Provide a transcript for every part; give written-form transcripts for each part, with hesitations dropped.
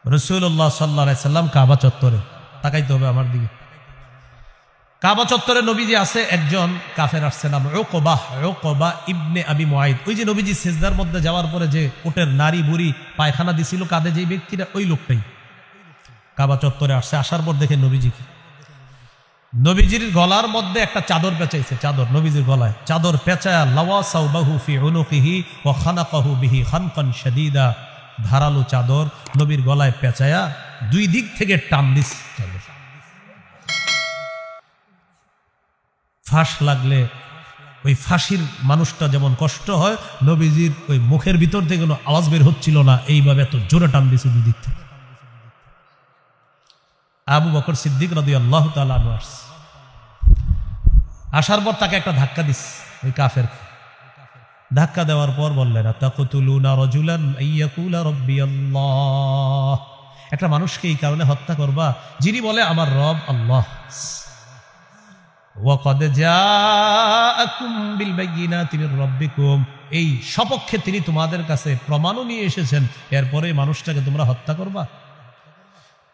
রাসূলুল্লাহ সাল্লাল্লাহু আলাইহি সাল্লাম কাবা চত্বরে, তাকাইতে হবে আমার দিকে। কাবা চত্বরে নবীজি আছে, একজন কাফের আসছে, নাম উকবা ইবনে আবি মুআইদ। ওই যে নবীজি সিজদার মধ্যে যাওয়ার পরে যে উটের নারী বুড়ি পায়খানা দিছিল কাঁধে, যেই ব্যক্তিটা, ওই লোকটাই কাবা চত্বরে আসছে। আসার পর দেখে নবীজির গলার মধ্যে একটা চাদর পেঁচাইছে, চাদর নবীজির গলায় চাদর পেঁচায়া, লাওয়া সাওবাহু ফি উনুকিহি ওয়া খানাকাহু বিহি খানকান শাদীদা, ধারালো চাদর নবীর গলায় পেঁচায়া দুই দিক থেকে টান দিস চাদর। ফাঁস লাগলে ওই ফাঁসির মানুষটা যেমন কষ্ট হয়, নবীজির ওই মুখের ভিতর থেকে কোনো আওয়াজ বের হচ্ছিল না, এইভাবে এত জোরে টান দিছে দুই দিক থেকে। আবু বকর সিদ্দিক রাদিয়াল্লাহু তাআলা আনহু আসার পর তাকে একটা ধাক্কা দিস, ওই কাফের ধাক্কা দেওয়ার পর বললেন, আতাকতুলুনা রাজুলান আইয়াকুলা রাব্বিয়াল্লাহ, একটা মানুষকে এই কারণে হত্যা করবা যিনি বলে আমার রব আল্লাহ। ওয়াকাদ জাআকুম বিল বাইয়িনাতি মির রাব্বিকুম, এই সপক্ষে তিনি তোমাদের কাছে প্রমাণও নিয়ে এসেছেন, এরপরে মানুষটাকে তোমরা হত্যা করবা।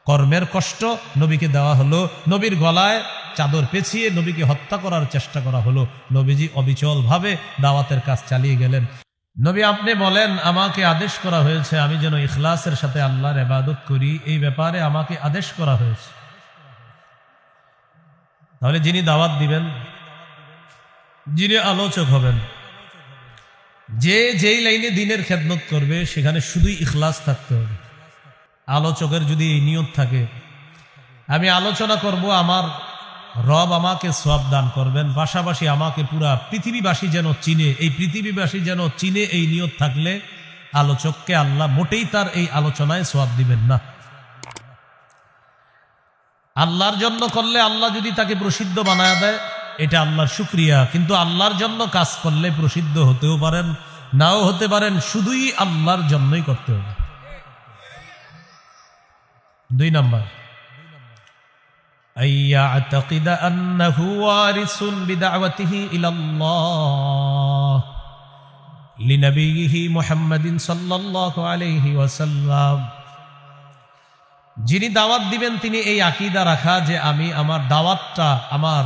কর্মের কষ্ট নবীকে দেওয়া হলো, নবীর গলায় চাদর পেঁচিয়ে নবীকে হত্যা করার চেষ্টা করা হলো। নবীজি অবিচল ভাবে দাওয়াতের কাজ চালিয়ে গেলেন। নবী আপনি বলেন, আমাকে আদেশ করা হয়েছে আমি যেন ইখলাসের সাথে আল্লাহর ইবাদত করি, এই ব্যাপারে আমাকে আদেশ করা হয়েছে। তাহলে যিনি দাওয়াত দিবেন, যিনি আলোচক হবেন, যেই লাইনে দ্বীনের খেদমত করবে সেখানে শুধুই ইখলাস থাকতে হবে। আলোচকের যদি এই নিয়ত থাকে, আমি আলোচনা করব, আমার রব আমাকে সওয়াব দান করবেন, পাশাপাশি আমাকে পুরা পৃথিবীবাসী যেন চিনে, এই পৃথিবীবাসী যেন চিনে, এই নিয়ত থাকলে আলোচককে আল্লাহ মোটেই তার এই আলোচনায় সওয়াব দিবেন না। আল্লাহর জন্য করলে আল্লাহ যদি তাকে প্রসিদ্ধ বানায় দেয়, এটা আল্লাহর শুকরিয়া, কিন্তু আল্লাহর জন্য কাজ করলে প্রসিদ্ধ হতেও পারেন, নাও হতে পারেন, শুধুই আল্লাহর জন্যই করতে হবে। 2 নাম্বার, আইয়াতাকিদা আন্নাহু ওয়ারিসুন বিদাওয়াতিহি ইলাল্লাহ লিনবিয়িহি মুহাম্মাদিন সাল্লাল্লাহু আলাইহি ওয়াসাল্লাম, যিনি দাওয়াত দিবেন তিনি এই আকীদা রাখা যে আমি আমার দাওয়াতটা, আমার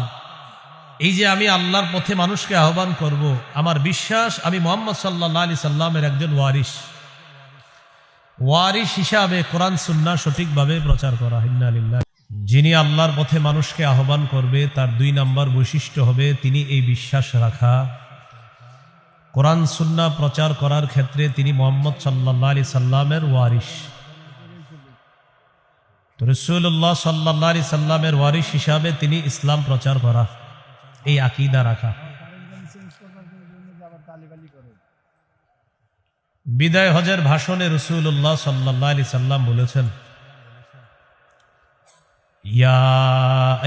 এই যে আমি আল্লাহর পথে মানুষকে আহ্বান করব, আমার বিশ্বাস আমি মুহাম্মদ সাল্লাল্লাহু আলাইহি সাল্লামের একজন ওয়ারিস হিসাবে কোরআন সুন্নাহ সঠিকভাবে প্রচার করা। ইন্না লিল্লাহি, যিনি আল্লাহর পথে মানুষকে আহ্বান করবে তার 2 নাম্বার বৈশিষ্ট্য হবে তিনি এই বিশ্বাস রাখা, কোরআন সুন্নাহ প্রচার করার ক্ষেত্রে তিনি মুহাম্মদ সাল্লাল্লাহু আলাইহি সাল্লামের ওয়ারিস। তো রাসূলুল্লাহ সাল্লাল্লাহু আলাইহি সাল্লামের ওয়ারিস হিসাবে তিনি ইসলাম প্রচার করা, এই আকীদা রাখা। বিদায় হজের ভাষণে রাসূলুল্লাহ সাল্লাল্লাহু আলাইহি সাল্লাম বলেছেন, ইয়া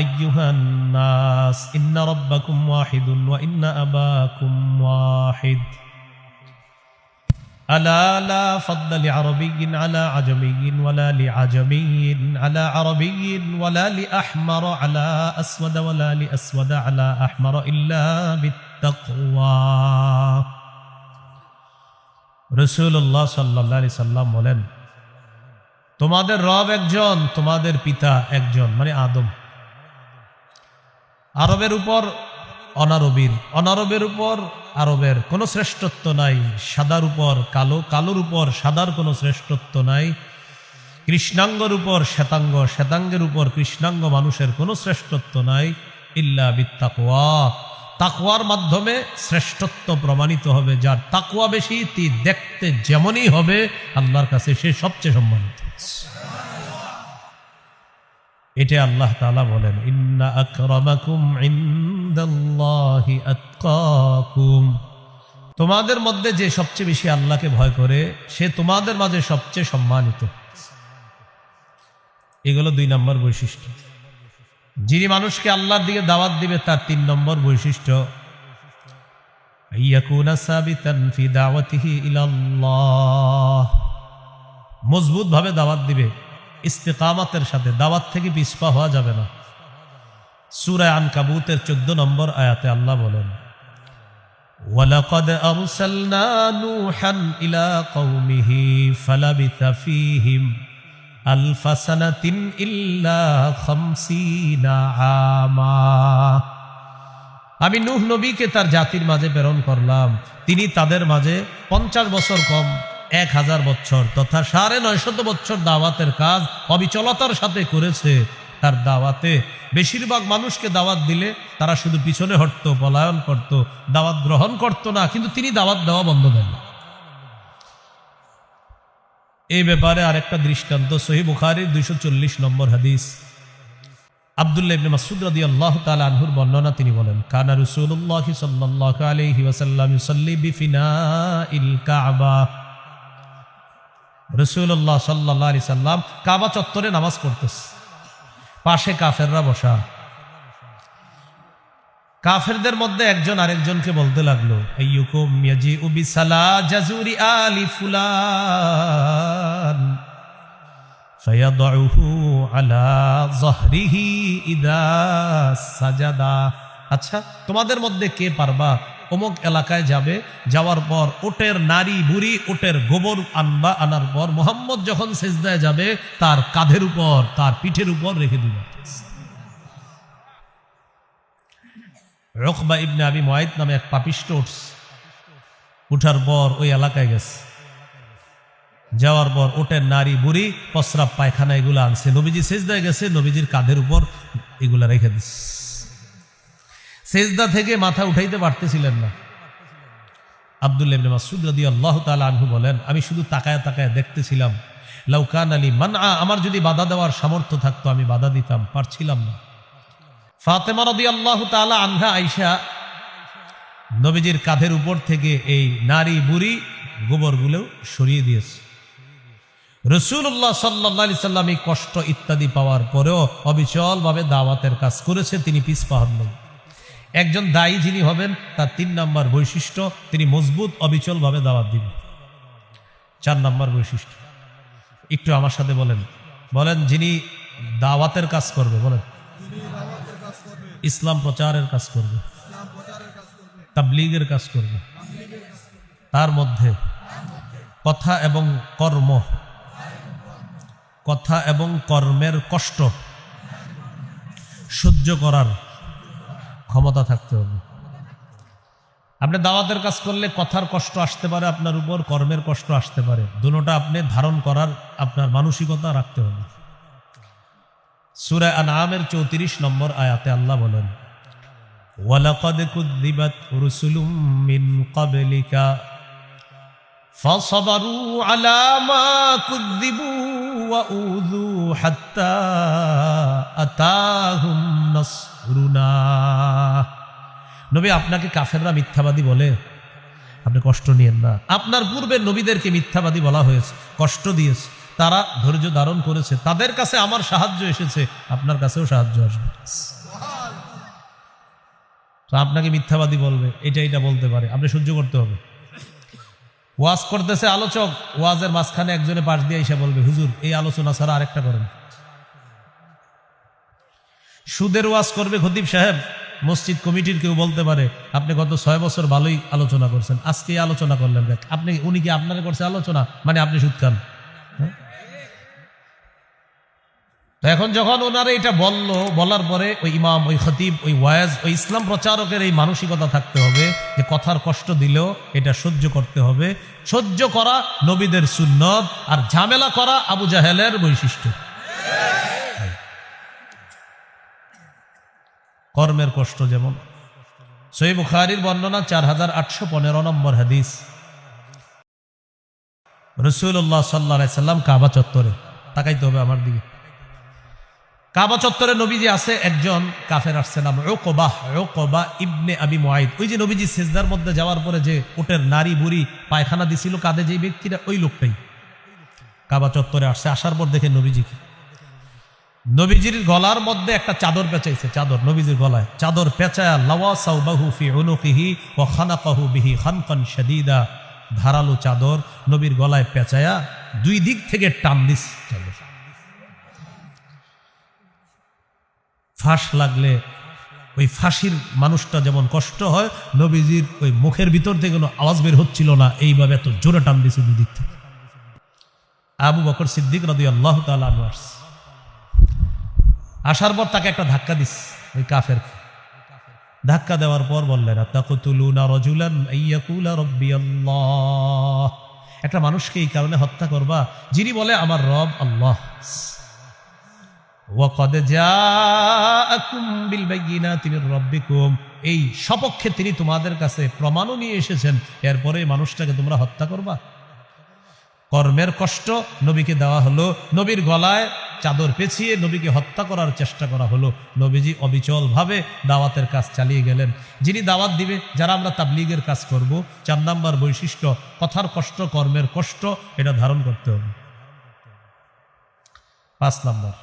আইয়ুহান নাস ইন্না রাব্বাকুম ওয়াহিদুন ওয়া ইন্না আবাকুম ওয়াহিদ, আলা লা ফাদলা লিআরাবিয়্যিন আলা আজমিয়্যিন ওয়ালা লিআজমিয়্যিন আলা আরাবিয়্যিন ওয়ালা লিআহমার আলা আসওয়াদ ওয়ালা লিআসওয়াদ আলা আহমার ইল্লা বিত্তাকওয়া। রাসূলুল্লাহ সাল্লাল্লাহু আলাইহি সাল্লাম বলেন, তোমাদের রব একজন, তোমাদের পিতা একজন, মানে আদম। আরবের উপর অনারবীর, অনারবের উপর আরবের কোনো শ্রেষ্ঠত্ব নাই, সাদার উপর কালো, কালোর উপর সাদার কোনো শ্রেষ্ঠত্ব নাই, কৃষ্ণাঙ্গর উপর শ্বেতাঙ্গ, শ্বেতাঙ্গের উপর কৃষ্ণাঙ্গ মানুষের কোনো শ্রেষ্ঠত্ব নাই, ইল্লা বিত্তাকওয়া, তাকওয়ার মাধ্যমে শ্রেষ্ঠত্ব প্রমাণিত হবে। যার তাকওয়া বেশি তিনি দেখতে যেমনই হবে আল্লাহর কাছে সে সবচেয়ে সম্মানিত। এটা আল্লাহ তাআলা বলেন, ইন্না আকরামাকুম ইনদাল্লাহি আতকাকুম, তোমাদের মধ্যে যে সবচেয়ে বেশি আল্লাহকে ভয় করে সে তোমাদের মাঝে সবচেয়ে সম্মানিত। এগুলো 2 নম্বর বৈশিষ্ট্য। যিনি মানুষকে আল্লাহর দিকে দাওয়াত দিবে তার 3 নম্বর বৈশিষ্ট্য, ইয়াকুনা সাবিতান ফি দাওয়াতিহি ইলাল্লাহ, মজবুত ভাবে দাওয়াত দিবে, ইস্তিকামাতের সাথে, দাওয়াত থেকে পিছপা হওয়া যাবে না। সূরা আনকাবুতের 14 নম্বর আয়াতে আল্লাহ বলেন, ওয়ালাকাদ আরসালনা নূহান ইলা কওমিহি ফালাবিথা ফীহিম আলফা সানাতিন ইল্লা খামসিনা আমা। আমি নূহ নবীকে তার জাতির মাঝে প্রেরণ করলাম, তিনি তাদের মাঝে 50 বছর কম 1000 বছর তথা 950 বছর দাওয়াতের কাজ অবিচলতার সাথে করেছে। তার দাওয়াতে বেশিরভাগ মানুষকে দাওয়াত দিলে তারা শুধু পিছনে হটতো, পলায়ন করত, দাওয়াত গ্রহণ করত না, কিন্তু তিনি দাওয়াত দেওয়া বন্ধ দেন না। এই ব্যাপারে আরেকটা দৃষ্টান্ত সহিহ বুখারীর 240 নম্বর হাদিস। আব্দুল্লাহ ইবনে মাসউদ রাদিয়াল্লাহু তাআলা আনহুর বর্ণনা, তিনি বলেন, কানা রাসূলুল্লাহ সাল্লাল্লাহু আলাইহি ওয়াসাল্লাম ইউসাল্লি বিফিনাইল কাবা। রাসূলুল্লাহ সাল্লাল্লাহু আলাইহি সাল্লাম কাবা চত্বরে নামাজ পড়তেছে, পাশে কাফেররা বসা। কাফেরদের মধ্যে একজন আরেকজনকে বলতে লাগলো, আইয়ুকুম ইয়াজিউ বিসালা জাজুরি আলি ফুলান ফায়াদউহু আলা যাহরিহি ইদা সাজাদা। আচ্ছা, তোমাদের মধ্যে কে পারবা অমুক এলাকায় যাবে, যাওয়ার পর ওটের নারী বুড়ি ওটের গোবর আনবা, আনার পর মুহাম্মদ যখন সিজদায় যাবে তার কাঁধের উপর, তার পিঠের উপর রেখে দিবা। উকবা ইবনে আবি মুআইত নামে এক পাপিষ্ট উঠার পর ওই এলাকায় গেছে, যাওয়ার পর ওটের নারী বুড়ি প্রস্রাব পায়খানা এগুলো আনছে, নবীজি সিজদায় গেছে, নবীজির কাঁধের উপর এগুলা রেখে দিচ্ছে। সিজদা থেকে মাথা উঠাইতে পারতেছিলেন না। আব্দুল্লাহ ইবনে মাসউদ রাদিয়াল্লাহু তাআলা আনহু বলেন, আমি শুধু তাকায় তাকায় দেখতেছিলাম। লাউ কানা লি মানআ, আমার যদি বাধা দেওয়ার সামর্থ্য থাকতো আমি বাধা দিতাম, পারছিলাম না। ফাতেমা রাদিয়াল্লাহু তাআলা আনহা আয়েশা নবীজির কাঁধের উপর থেকে এই নারী বুড়ি গোবরগুলো সরিয়ে দিয়েছে। রাসূলুল্লাহ সাল্লাল্লাহু আলাইহি সাল্লাম এই কষ্ট ইত্যাদি পাওয়ার পরেও অবিচলভাবে দাওয়াতের কাজ করেছে, তিনি পিছপা হন নাই। একজন দায়ী যিনি হবেন তার 3 নম্বর বৈশিষ্ট্য, তিনি মজবুত অবিচলভাবে দাওয়াত দিবেন। 4 নম্বর বৈশিষ্ট্য একটু আমার সাথে বলেন, বলেন যিনি দাওয়াতের কাজ করবে, বলেন ইসলাম প্রচারের কাজ করবে, তাবলীগের কাজ করবে, তার মধ্যে কথা এবং কর্মের কষ্ট সহ্য করার ক্ষমতা থাকতে হবে। আপনি দাওয়াতের কাজ করলে কথার কষ্ট আসতে পারে আপনার উপর, কর্মের কষ্ট আসতে পারে, দুটোটা আপনি ধারণ করার আপনার মানসিকতা রাখতে হবে। সূরা আনআমের 34 নম্বর আয়াতে আল্লাহ বলেন, ওয়ালাকাদ কুযযিবাত রুসুলুম মিন ক্বাবলিকা ফাসাবারু আলা মা কুযযিবু ওয়া উযু হাত্তা আতাহুম নাসরুনা। নবী, আপনাকে কাফেররা মিথ্যাবাদী বলে, আপনি কষ্ট নিয়েন না। আপনার পূর্বে নবীদেরকে মিথ্যাবাদী বলা হয়েছে, কষ্ট দিয়েছে, তারা ধৈর্য ধারণ করেছে, তাদের কাছে আমার সাহায্য এসেছে, আপনার কাছেও সাহায্য আসবে। তো আপনাকে মিথ্যাবাদী বলবে, এটা বলতে পারে, আপনি সহ্য করতে হবে। ওয়াজ করতেছে আলোচক, ওয়াজের মাঝখানে একজনে পাশ দিয়ে এসে বলবে, হুজুর এই আলোচনা ছাড়া আরেকটা করেন। সুদের ওয়াজ করবে খতিব সাহেব, মসজিদ কমিটির কেউ বলতে পারে, আপনি গত 6 বছর ভালোই আলোচনা করছেন, আজকে আলোচনা করলেন, আপনি উনি কি আপনার করছে আলোচনা, মানে আপনি সুদ খান। তো এখন যখন ওনারা এটা বলার পরে ওই ইমাম, ওই খতিব, ওই ওয়াজ, ওই ইসলাম প্রচারকের এই মানসিকতা থাকতে হবে যে কথার কষ্ট দিলেও এটা সহ্য করতে হবে। সহ্য করা নবীদের সুন্নত, আর ঝামেলা করা আবু জাহেলের বৈশিষ্ট্য। কর্মের কষ্ট যেমন, সহিহ বুখারীর বর্ণনা 4815 নম্বর হাদিস। রাসূলুল্লাহ সাল্লাল্লাহু আলাইহি সাল্লাম কাবা চত্বরে, তাকাইতে হবে আমার দিকে, কাবা চত্বরে নবীজি আছে, একজন কাফের আসছে, নাম উকবা ইবনে আবি মুআইত। ওই যে নবীজি সিজদার মধ্যে যাওয়ার পরে যে ওটের নারী বুড়ি পায়খানা দিছিল কাঁধে, যে ব্যক্তিটা, ওই লোকটাই কাবা চত্বরে আসছে। আসার পর দেখে নবীজির গলার মধ্যে একটা চাদর পেঁচাইছে, চাদর নবীজির গলায় চাদর পেঁচায়া, লাওয়া সাওবাহু ফি উনুকিহি ওয়া খানাকাহু বিহি খানকান শাদীদা, ধারালো চাদর নবীর গলায় পেঁচায়া 2 দিক থেকে টান দিস চাদর। ফাঁস লাগলে ওই ফাঁসির মানুষটা যেমন কষ্ট হয়, নবীজির ওই মুখের ভিতর থেকে কোনো আওয়াজ বের হচ্ছিল না, এইভাবে এত জোরে টান দিছে 2 দিক থেকে। আবু বকর সিদ্দিক রাদিয়াল্লাহু তাআলা আনহু আসার পর তাকে একটা ধাক্কা দিস ওই কাফের। ধাক্কা দেওয়ার পর বললেন, আতাকতুলুনা রাজুলান আইয়াকুলা রাব্বিয়াল্লাহ, একটা মানুষকে এই কারণে হত্যা করবা যিনি বলে আমার রব আল্লাহ। ওয়াকাদ জাআকুম বিল বাইয়িনাতি মির রাব্বিকুম, এই সপক্ষে তিনি তোমাদের কাছে প্রমাণও নিয়ে এসেছেন, এরপরে মানুষটাকে তোমরা হত্যা করবা। কর্মের কষ্ট নবীকে দেওয়া হলো, নবীর গলায় চাদর পেঁচিয়ে নবীকে হত্যা করার চেষ্টা করা হলো। নবীজি অবিচলভাবে দাওয়াতের কাজ চালিয়ে গেলেন। যিনি দাওয়াত দিবে, যারা আমরা তাবলীগের কাজ করব, 4 নাম্বার বৈশিষ্ট্য কথার কষ্ট, কর্মের কষ্ট, এটা ধারণ করতে হবে। 5 নাম্বার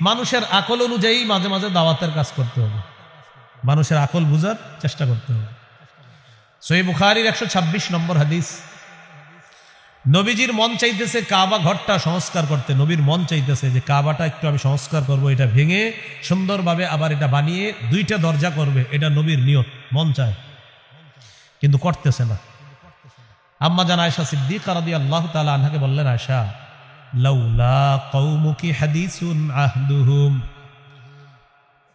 মানুষের আকল অনুযায়ী মাঝে মাঝে দাওয়াতের কাজ করতে হবে, মানুষের আকল বুঝার চেষ্টা করতে হবে। সহিহ বুখারীর 126 নম্বর হাদিস, নবীজির মন চাইতেছে কাবা ঘরটা সংস্কার করতে। নবীর মন চাইতেছে যে কাবাটা একটু আমি সংস্কার করব, এটা ভেঙে সুন্দরভাবে আবার এটা বানিয়ে 2টা দরজা করবে, এটা নবীর নিয়ত, মন চায়, কিন্তু করতেছে না। আম্মা জান আয়েশা সিদ্দিকা রাদিয়াল্লাহু তাআলা আনহাকে বললেন, আয়েশা লাউলা কওমুকি হাদিসুন আহদুহুম,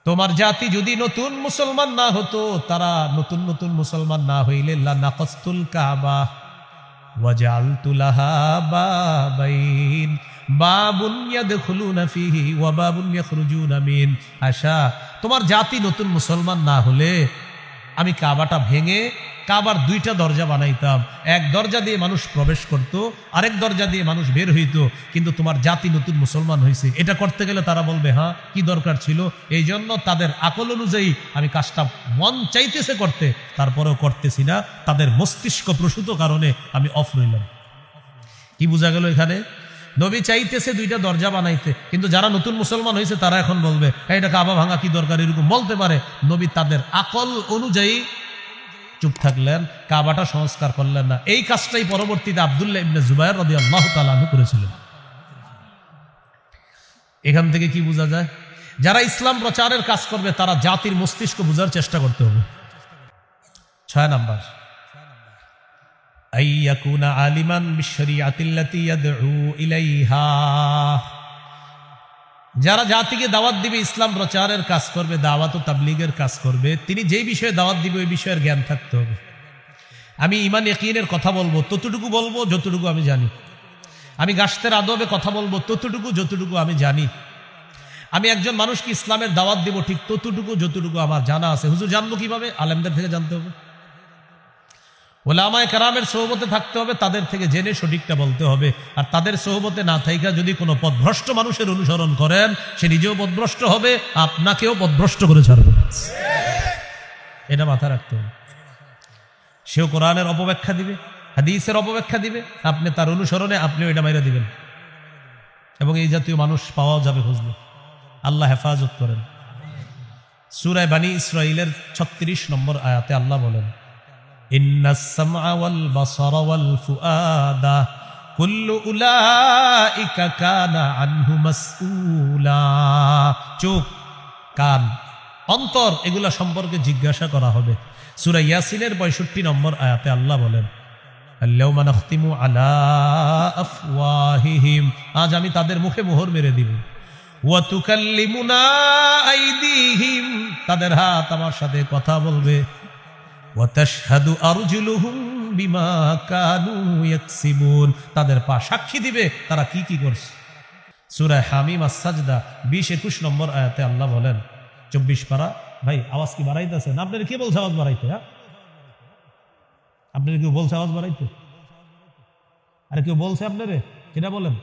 তোমার জাতি যদি নতুন মুসলমান না হতো, তারা নতুন নতুন মুসলমান না হইলে লানাকাসতুল কাবা ওয়াজআলতু লাহা বাবাইন, বাবুন ইয়াদখুলুনা ফিহি ওয়া বাবুন ইয়াখরুজুনা মিন। আয়েশা, তোমার জাতি নতুন মুসলমান না হলে আমি কাবাটা ভেঙে কাবার 2টা দরজা বানাইতাম, এক দরজা দিয়ে মানুষ প্রবেশ করত, আরেক দরজা দিয়ে মানুষ বের হইত। কিন্তু তোমার জাতি নতুন মুসলমান হয়েছে, এটা করতে গেলে তারা বলবে হ্যাঁ কি দরকার ছিল। এই জন্য তাদের আকল অনুযায়ী আমি কাজটা মন চাইতেছে করতে, তারপরেও করতেছি না, তাদের মস্তিষ্ক প্রসূত কারণে আমি অফ রইলাম। কি বোঝা গেল এখানে? নবী চাইতেছে 2টা দরজা বানাইতে, কিন্তু যারা নতুন মুসলমান হয়েছে তারা এখন বলবে এটা কাবা ভাঙা কি দরকার, এরকম বলতে পারে। নবী তাদের আকল অনুযায়ী চুপ থাকলেন, কাবাটা সংস্কার করলেন না। এই কাজটাই পরবর্তীতে আব্দুল্লাহ ইবনে জুবায়ের রাদিয়াল্লাহু তাআলা আনহু করেছিলেন। এখান থেকে কি বোঝা যায়? যারা ইসলাম প্রচারের কাজ করবে তারা জাতির মস্তিষ্ক বোঝার চেষ্টা করতে হবে। 6 নাম্বার আইয়াকুনা আলিমান বিশরিয়াতিল্লাতী ইয়াদউ ইলাইহা, যারা জাতিকে দাওয়াত দিবে, ইসলাম প্রচারের কাজ করবে, দাওয়াত ও তাবলীগের কাজ করবে, তিনি যেই বিষয়ে দাওয়াত দিবে ওই বিষয়ের জ্ঞান থাকতে হবে। আমি ঈমান ইয়াকিনের কথা বলবো ততটুকু বলবো যতটুকু আমি জানি। আমি গাশতের আদবে কথা বলবো ততটুকু যতটুকু আমি জানি। আমি একজন মানুষকে ইসলামের দাওয়াত দিব ঠিক ততটুকু যতটুকু আমার জানা আছে। হুজুর জানবো কিভাবে? আলেমদের থেকে জানতে হবে, ওলামায়ে কেরামের সোহবতে থাকতে হবে, তাদের থেকে জেনে সঠিকটা বলতে হবে। আর তাদের সোহবতে না থাইকা যদি কোনো পথভ্রষ্ট মানুষের অনুসরণ করেন, সে নিজেও পথভ্রষ্ট হবে, আপনাকেও পথভ্রষ্ট করে ছাড়বে। এটা মাথায় রাখতে হবে। সেও কোরআনের অপব্যাখ্যা দিবে, হাদিসের অপব্যাখ্যা দিবে, আপনি তার অনুসরণে আপনিও এটা মাইরা দিবেন, এবং এই জাতীয় মানুষ পাওয়াও যাবে খুঁজলে। আল্লাহ হেফাজত করেন। সূরা বানী ইসরাঈলের 36 নম্বর আয়াতে আল্লাহ বলেন, ইন্নাস সামআ ওয়াল বাসারা ওয়াল ফুআদা কুল্লু উলাইকা কানা আনহু মাসউলা। চোখ, কান, অন্তর, এগুলা সম্পর্কে জিজ্ঞাসা করা হবে। সূরা ইয়াসিনের 65 নম্বর আয়াতে আল্লাহ বলেন, আল-ইয়াওমা নাখতিমু আলা আফওয়াহিহিম, আজ আমি তাদের মুখে মোহর মেরে দিব। ওয়া তুকাল্লিমুনা আইদিহিম, তাদের হাত আমার সাথে কথা বলবে। ওয়া তাশহাদু আরজুলুহুম বিমা কানু ইয়াকসিবুন, তাদের পা সাক্ষী দিবে তারা কি কি করছে। সূরা হামিম আস-সাজদা 20-21 নম্বর আয়াতে আল্লাহ বলেন, 24 পারা। ভাই আওয়াজ কি বাড়াইতেছেন? আপনারা কে বলছে আওয়াজ বাড়াইতে? হ্যাঁ, আপনারা কেউ বলছে আওয়াজ বাড়াইতে? আরে কেউ বলছে আপনারে? এটা বলেন।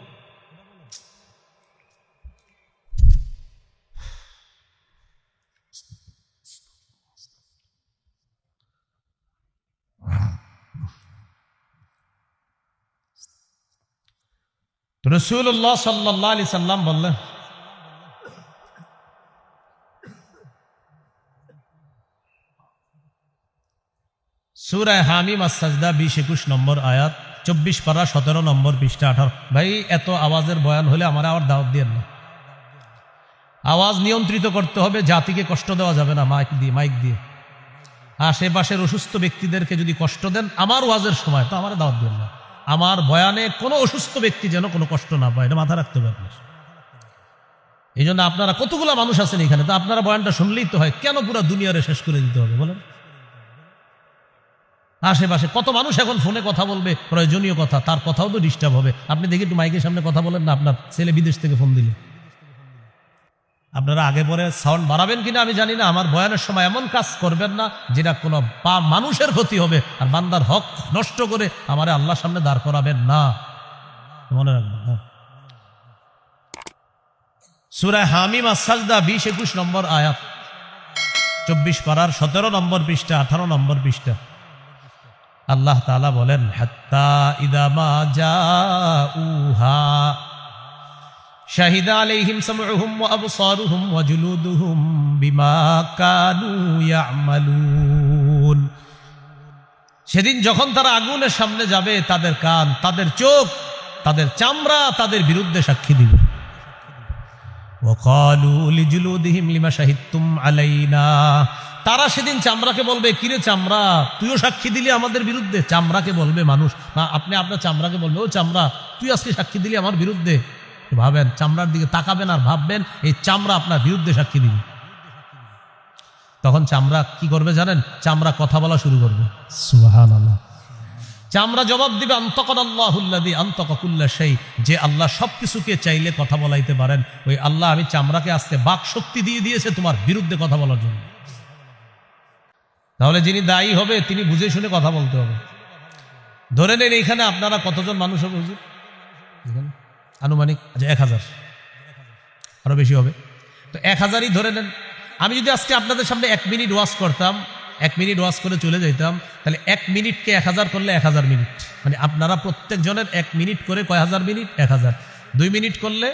রাসূলুল্লাহ সাল্লাল্লাহু আলাইহি সাল্লাম বললেন, সূরা হামিম আস-সাজদা 20-21 নম্বর আয়াত, 24 পারা 17 নম্বর পৃষ্ঠা 18। ভাই এত আওয়াজের বয়ান হলে আমার আবার দাওয়াত দিয়েন না। আওয়াজ নিয়ন্ত্রিত করতে হবে, জাতিকে কষ্ট দেওয়া যাবে না মাইক দিয়ে। আশেপাশের অসুস্থ ব্যক্তিদেরকে যদি কষ্ট দেন আমার ওয়াজের সময়, তো আমার দাওয়াত দেন না। আমার বয়ানে কোনো অসুস্থ ব্যক্তি যেন কোনো কষ্ট না পায়, এটা মাথা রাখতে হবে আপনার। এই জন্য আপনারা কতগুলো মানুষ আছেন এখানে, তো আপনারা বয়ানটা শুনলেই তো হয়, কেন পুরো দুনিয়ারে শেষ করে দিতে হবে বলেন? আশেপাশে কত মানুষ এখন ফোনে কথা বলবে প্রয়োজনীয় কথা, তার কথাও তো ডিস্টার্ব হবে। আপনি দেখি একটু মাইকের সামনে কথা বলেন না, আপনার ছেলে বিদেশ থেকে ফোন দিলে। আপনারা আগে পরে সাউন্ড বাড়াবেন কিনা আমি জানি না, আমার বয়ানের সময় এমন কাজ করবেন না যেটা কোনো মানুষের ক্ষতি হবে, আর বান্দার হক নষ্ট করে আমারে আল্লাহর সামনে দাঁড় করাবেন না, মনে রাখবেন। সূরা হামিম আস-সাজদা 20-21 নম্বর আয়াত, 24 পারার 17 নম্বর পৃষ্ঠা, 18 নম্বর পৃষ্ঠা। আল্লাহ তাআলা বলেন, হাত্তা ইযা মা জাউহা শাহিদা আলাইহিম সামউহুম ওয়া আবসারুহুম ওয়া জুলুদুহুম বিমা কানু ইয়ামালুন। সেদিন যখন তারা আগুনের সামনে যাবে, তাদের কান, তাদের চোখ, তাদের চামড়া তাদের বিরুদ্ধে সাক্ষী দিবে। ওয়াকালু লিজুলুদিহিম লিমা শাহিদতুম আলাইনা, তারা সেদিন চামড়াকে বলবে, কিরে চামড়া তুইও সাক্ষী দিলি আমাদের বিরুদ্ধে। চামড়াকে বলবে মানুষ, না আপনি আপনার চামড়াকে বলবে, ও চামড়া তুই আজকে সাক্ষী দিলি আমার বিরুদ্ধে। ভাবেন, চামড়ার দিকে তাকাবেন আর ভাববেন এই চামড়া আপনার বিরুদ্ধে সাক্ষী দিবে। তখন চামড়া কি করবে জানেন? চামড়া কথা বলা শুরু করবে। সুবহানাল্লাহ। চামড়া জবাব দিবে, আনতাকাল্লাহুল্লাযী আনতাকা কুল্লা শাই, যে আল্লাহ সবকিছুকে চাইলে কথা বলাইতে পারেন, ওই আল্লাহ আমি চামড়াকে আজকে বাক শক্তি দিয়ে দিয়েছে তোমার বিরুদ্ধে কথা বলার জন্য। তাহলে যিনি দায়ী হবে তিনি বুঝে শুনে কথা বলতে হবে। ধরে নেন এখানে আপনারা কতজন মানুষ হবে হুজুর? আনুমানিক 1000, আরো বেশি হবে। তো 1000ই ধরে নেন। আমি যদি আজকে আপনাদের সামনে 1 মিনিট ওয়াজ করতাম, 1 মিনিট ওয়াজ করে চলে যাইতাম, তাহলে 1 মিনিটকে 1000 করলে 1000 মিনিট, মানে আপনারা প্রত্যেক জনের 1 মিনিট করে কয় হাজার মিনিট? 1000। 2 মিনিট করলে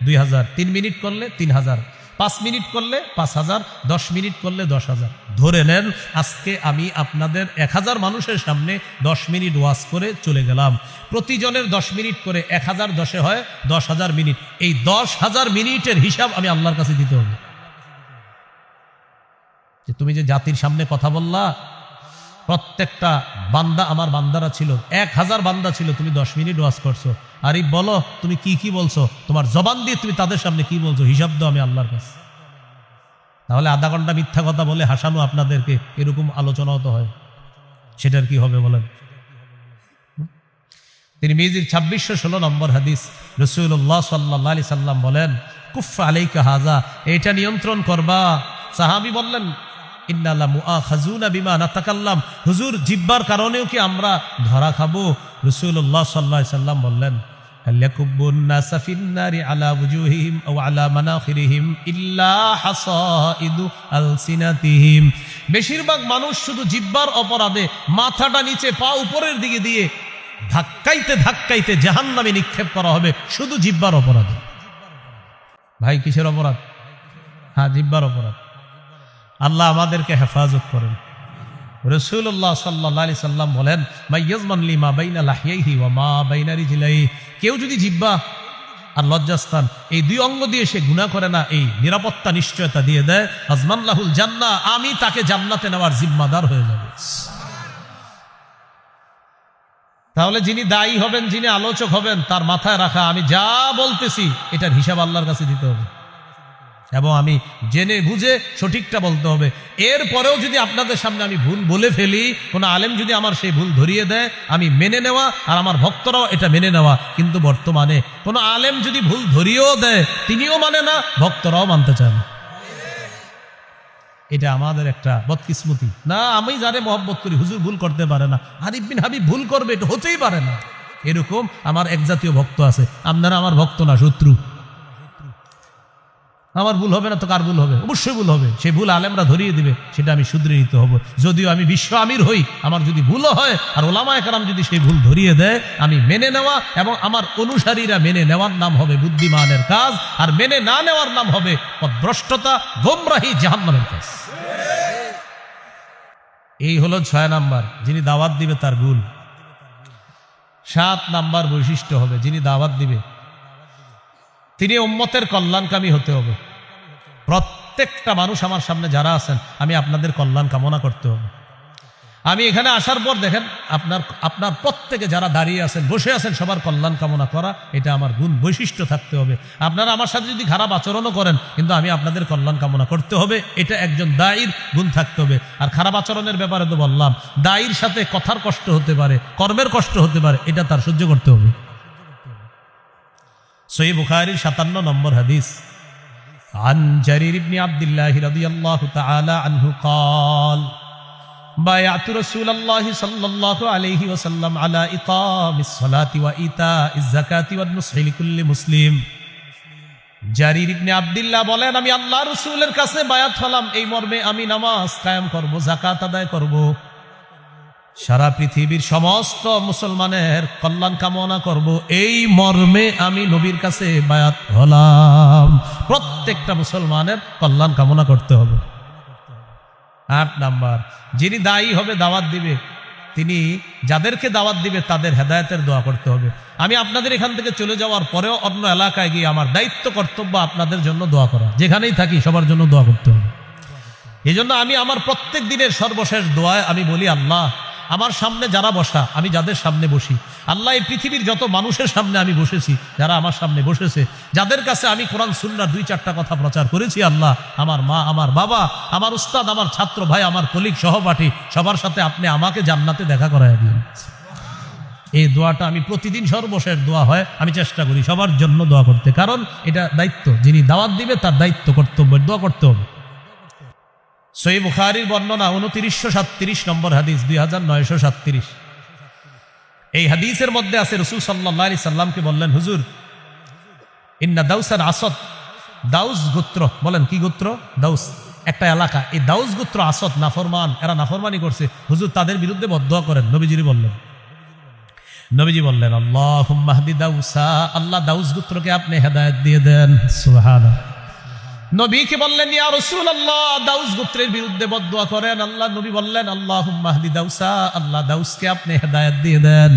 2000, 3 মিনিট করলে 3000, 5 মিনিট করলে 5000, 10 মিনিট করলে 10,000। ধরে নেন আজকে আমি আপনাদের 1000 মানুষের সামনে 10 মিনিট ওয়াজ করে চলে গেলাম। প্রতিজনের 10 মিনিট করে 1000 10-এ হয় 10,000 মিনিট। এই 10,000 মিনিটের হিসাব আমি আল্লাহর কাছে দিতে হবে। যে তুমি যে জাতির সামনে কথা বললা, প্রত্যেকটা বান্দা আমার বান্দারা ছিল, 1000 বান্দা ছিল, তুমি 10 মিনিট ওয়াজ করছো। আর এই বলো তুমি কি কি বলছো, তোমার জবান দিয়ে তুমি তাদের সামনে কি বলছো, হিসাব দাও আমি আল্লাহর কাছে। তাহলে আধা ঘন্টা মিথ্যা কথা বলে হাসানো আপনাদেরকে, এরকম আলোচনাও তো হয়, সেটার কি হবে বলেন? তিরমিজির 2616 নম্বর হাদিস, রাসূলুল্লাহ সাল্লাল্লাহু আলাইহি সাল্লাম বলেন, কুফফা আলাইকা হাযা, এটা নিয়ন্ত্রণ করবা। সাহাবী বললেন, ইন্না লা মুআখাযুনা বিমা নাতাকাল্লাম, হুজুর জিহ্বার কারণেও কি আমরা ধরা খাবো? রাসূলুল্লাহ সাল্লাল্লাহু আলাইহি সাল্লাম বললেন, হাল ইয়াকুবুন নাসা ফিন-নারি আলা ওয়ুজুহিহিম আও আলা মানাখিরিহিম ইল্লা হাসাইদু আলসিনাতিহিম। বেশিরভাগ মানুষ শুধু জিহ্বার অপরাধে মাথাটা নিচে পা উপরের দিকে দিয়ে ধাক্কাইতে ধাক্কাইতে জাহান্নামে নিক্ষেপ করা হবে, শুধু জিহ্বার অপরাধে। ভাই কিসের অপরাধ? হ্যাঁ, জিহ্বার অপরাধ। আল্লাহ আমাদেরকে হেফাজত করেন। রাসূলুল্লাহ সাল্লাল্লাহু আলাইহি সাল্লাম বলেন, মাইয়াজমান লিমা বাইনা লাহইহি ওয়া মা বাইনা রিজলাইহি, কেউ যদি জিহ্বা আর লজ্জাস্থান এই 2 অঙ্গ দিয়ে সে গুনাহ করে না, এই নিরাপত্তা নিশ্চয়তা দিয়ে দেয়, আজমান লাহুল জান্নাহ, আমি তাকে জান্নাতে নেওয়ার জিম্মাদার হয়ে যাব। তাহলে যিনি দায়ী হবেন, যিনি আলোচক হবেন, তার মাথায় রাখা আমি যা বলতেছি এটার হিসাব আল্লাহর কাছে দিতে হবে, এবং আমি জেনে বুঝে সঠিকটা বলতে হবে। এরপরেও যদি আপনাদের সামনে আমি ভুল বলে ফেলি, কোনো আলেম যদি আমার সেই ভুল ধরিয়ে দেয়, আমি মেনে নেওয়া, আর আমার ভক্তরাও এটা মেনে নেওয়া। কিন্তু বর্তমানে কোনো আলেম যদি ভুল ধরিয়েও দেয়, তিনিও মানে না, ভক্তরাও মানতে চায় না। এটা আমাদের একটা বদকিসমতি। না, আমি যারে মহব্বত করি, হুজুর ভুল করতে পারে না, আরিফ বিন হাবিব ভুল করবে, এটা হতেই পারে না। এরকম আমার এক জাতীয় ভক্ত আছে। আপনারা আমার ভক্ত না, শত্রু। আমার ভুল হবে না তো কার ভুল হবে? অবশ্যই ভুল হবে। সেই ভুল আলেমরা ধরিয়ে দিবে, সেটা আমি শুধরে নিতে হবে। যদিও আমি বিশ্ব আমির হই, আমার যদি ভুলও হয় আর ওলামায়ে কেরাম যদি সেই ভুল ধরিয়ে দেয়, আমি মেনে নেওয়া এবং আমার অনুসারীরা মেনে নেওয়ার নাম হবে বুদ্ধিমানের কাজ, আর মেনে না নেওয়ার নাম হবে পথভ্রষ্টতা, গোমরাহি, জাহান্নামের কাজ। এই হলো 6 নাম্বার, যিনি দাওয়াত দিবে তার গুণ। 7 নাম্বার বৈশিষ্ট্য হবে, যিনি দাওয়াত দিবে তিনি উম্মতের কল্যাণকামী হতে হবে। প্রত্যেকটা মানুষ আমার সামনে যারা আছেন, আমি আপনাদের কল্যাণ কামনা করতে হবে। আমি এখানে আসার পর দেখেন আপনার প্রত্যেকে যারা দাঁড়িয়ে আছেন, বসে আছেন, সবার কল্যাণ কামনা করা, এটা আমার গুণ বৈশিষ্ট্য থাকতে হবে। আপনারা আমার সাথে যদি খারাপ আচরণও করেন, কিন্তু আমি আপনাদের কল্যাণ কামনা করতে হবে, এটা একজন দায়ীর গুণ থাকতে হবে। আর খারাপ আচরণের ব্যাপারে তো বললাম, দায়ীর সাথে কথার কষ্ট হতে পারে, কর্মের কষ্ট হতে পারে, এটা তার সহ্য করতে হবে। সহিহ বুখারীর 57 নম্বর হাদিস, আন জারীর ইবনে আব্দুল্লাহ রাদিয়াল্লাহু তাআলা আনহু قال بايعت رسول الله صلى الله عليه وسلم على إقام الصلاة وإيتاء الزكاة والنصح لكل مسلم। জারীর ইবনে আব্দুল্লাহ বলেন, আমি আল্লাহ রাসূলের কাছে বায়াত হলাম এই মর্মে, আমি নামাজ কায়েম করব, যাকাত আদায় করব, সারা পৃথিবীর সমস্ত মুসলমানের কল্যাণ কামনা করব, এই মর্মে আমি নবীর কাছে বায়াত হলাম। প্রত্যেকটা মুসলমানের কল্যাণ কামনা করতে হবে। 8 নাম্বার, যিনি দায়ী হবে, দাওয়াত দিবে, তিনি যাদেরকে দাওয়াত দিবে তাদের হেদায়েতের দোয়া করতে হবে। আমি আপনাদের এখান থেকে চলে যাওয়ার পরেও অন্য এলাকায় গিয়ে আমার দায়িত্ব কর্তব্য আপনাদের জন্য দোয়া করা, যেখানেই থাকি সবার জন্য দোয়া করতে হবে। এই জন্য আমি আমার প্রত্যেক দিনের সর্বশেষ দোয়ায় আমি বলি, আল্লাহ আমার সামনে যারা বসা, আমি যাদের সামনে বসি, আল্লাহ এই পৃথিবীর যত মানুষের সামনে আমি বসেছি, যারা আমার সামনে বসেছে, যাদের কাছে আমি কোরআন সুন্নাহর 2-4টা কথা প্রচার করেছি, আল্লাহ আমার মা, আমার বাবা, আমার উস্তাদ, আমার ছাত্র ভাই, আমার কলিগ, সহপাঠী, সবার সাথে আপনি আমাকে জান্নাতে দেখা করায় দিন। এই দোয়াটা আমি প্রতিদিন সর্বশেষ দোয়া হয়, আমি চেষ্টা করি সবার জন্য দোয়া করতে, কারণ এটা দায়িত্ব, যিনি দাওয়াত দিবে তার দায়িত্ব, কর্তব্যের দোয়া করতে হবে। সহিহ বুখারীর বর্ণনা 2937 নম্বর হাদিস, 2937। এই হাদিসের মধ্যে আছে, রাসূল সাল্লাল্লাহু আলাইহি সাল্লামকে বললেন, হুজুর ইন্না দাউসান আসদ, দাউস গোত্র, বলেন কি গোত্র? দাউস একটা এলাকা, এই দাউস গোত্র আসদ নাফরমান, এরা নাফরমানি করছে, হুজুর তাদের বিরুদ্ধে বদদোয়া করেন। নবীজি বললেন আল্লাহুম্মা হদি দাউসা, আল্লাহ দাউস গোত্রকে আপনি হেদায়েত দিয়ে দেন। সুবহানাল্লাহ। নবীকে বললেন, ইয়া রাসূলুল্লাহ দাউস গোত্রের বিরুদ্ধে বদদোয়া করেন। আল্লাহ নবী বললেন আল্লাহুম্মা হদি দাউসা, আল্লাহ দাউসকে আপনি হেদায়েত দিয়ে দেন।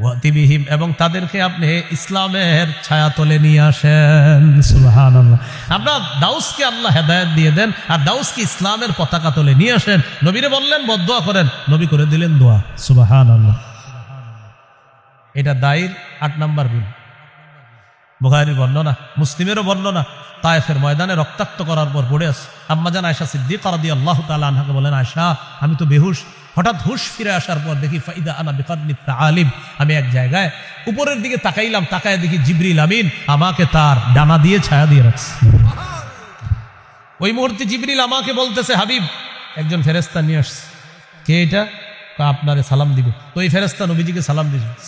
ওয়াতি বিহিম, এবং তাদেরকে আপনি ইসলামের ছায়াতলে নিয়ে আসেন। সুবহানাল্লাহ। আপনার দাউসকে আল্লাহ হেদায়েত দিয়ে দেন, আর দাউসকে ইসলামের পতাকা তলে নিয়ে আসেন। নবীরে বললেন বদদোয়া করেন, নবী করে দিলেন দোয়া। সুবহানাল্লাহ। এটা দায়ীর 8 নাম্বার গুণ। বুখারীর বর্ণনা, মুসলিমেরও বর্ণনা, তায়েফের ময়দানে রক্তাক্ত করার পর পড়ে আছে, আম্মাজান আয়েশা সিদ্দিকা রাদিয়াল্লাহু তাআলা আনহাকে বলেন, আয়েশা আমি তো বেহুশ, হঠাৎ হুশ ফিরে আসার পর দেখি ফাইদা আনা বিকাদনি তাআলিম, আমি এক জায়গায় উপরের দিকে তাকাইলাম, তাকায় দেখি জিবরিল আমিন আমাকে তার ডানা দিয়ে ছায়া দিয়ে রাখছে। ওই মুহূর্তে জিবরিল আমাকে বলতেছে, হাবিব একজন ফেরেশতা নিয়ে আসছে। কে এটা? আপনারে সালাম দিবে। তো এই ফেরেশতা নবীজিকে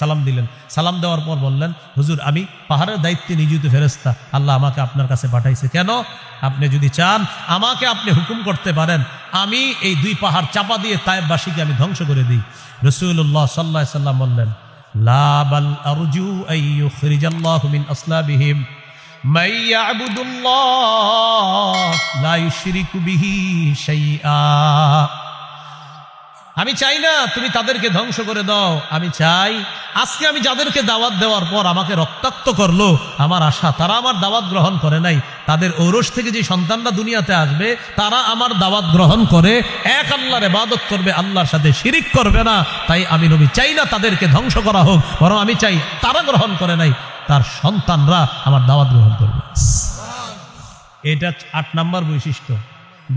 সালাম দিলেন। সালাম দেওয়ার পর বললেন, হুজুর আমি পাহাড়ের দায়িত্বে নিয়োজিত ফেরেশতা, আল্লাহ আমাকে আপনার কাছে পাঠাইছে। কেন? আপনি যদি চান আমাকে আপনি হুকুম করতে পারেন, আমি এই 2 পাহাড় চাপা দিয়ে তায়েফবাসীকে আমি ধ্বংস করে দিই। রাসূলুল্লাহ সাল্লাল্লাহু আলাইহি সাল্লাম বললেন, লা বাল আরজু আইয়ুখরিজাল্লাহু মিন আসলাবিহিম মান ইয়াবুদুল্লাহ লা ইউশরিকু বিহি শাইআ। আমি চাই না তুমি তাদেরকে ধ্বংস করে দাও, আমি চাই আজকে আমি যাদেরকে দাওয়াত দেওয়ার পর আমাকে রক্তাক্ত করলো, আমার আশা তারা আমার দাওয়াত গ্রহণ করে নাই, তাদের ঔরস থেকে যে সন্তানরা দুনিয়াতে আসবে তারা আমার দাওয়াত গ্রহণ করে এক আল্লাহর ইবাদত করবে, আল্লাহর সাথে শিরিক করবে না। তাই আমি নবী চাই না তাদেরকে ধ্বংস করা হোক, বরং আমি চাই তারা গ্রহণ করে নাই তার সন্তানরা আমার দাওয়াত গ্রহণ করবে। এটা 8 নাম্বার বৈশিষ্ট্য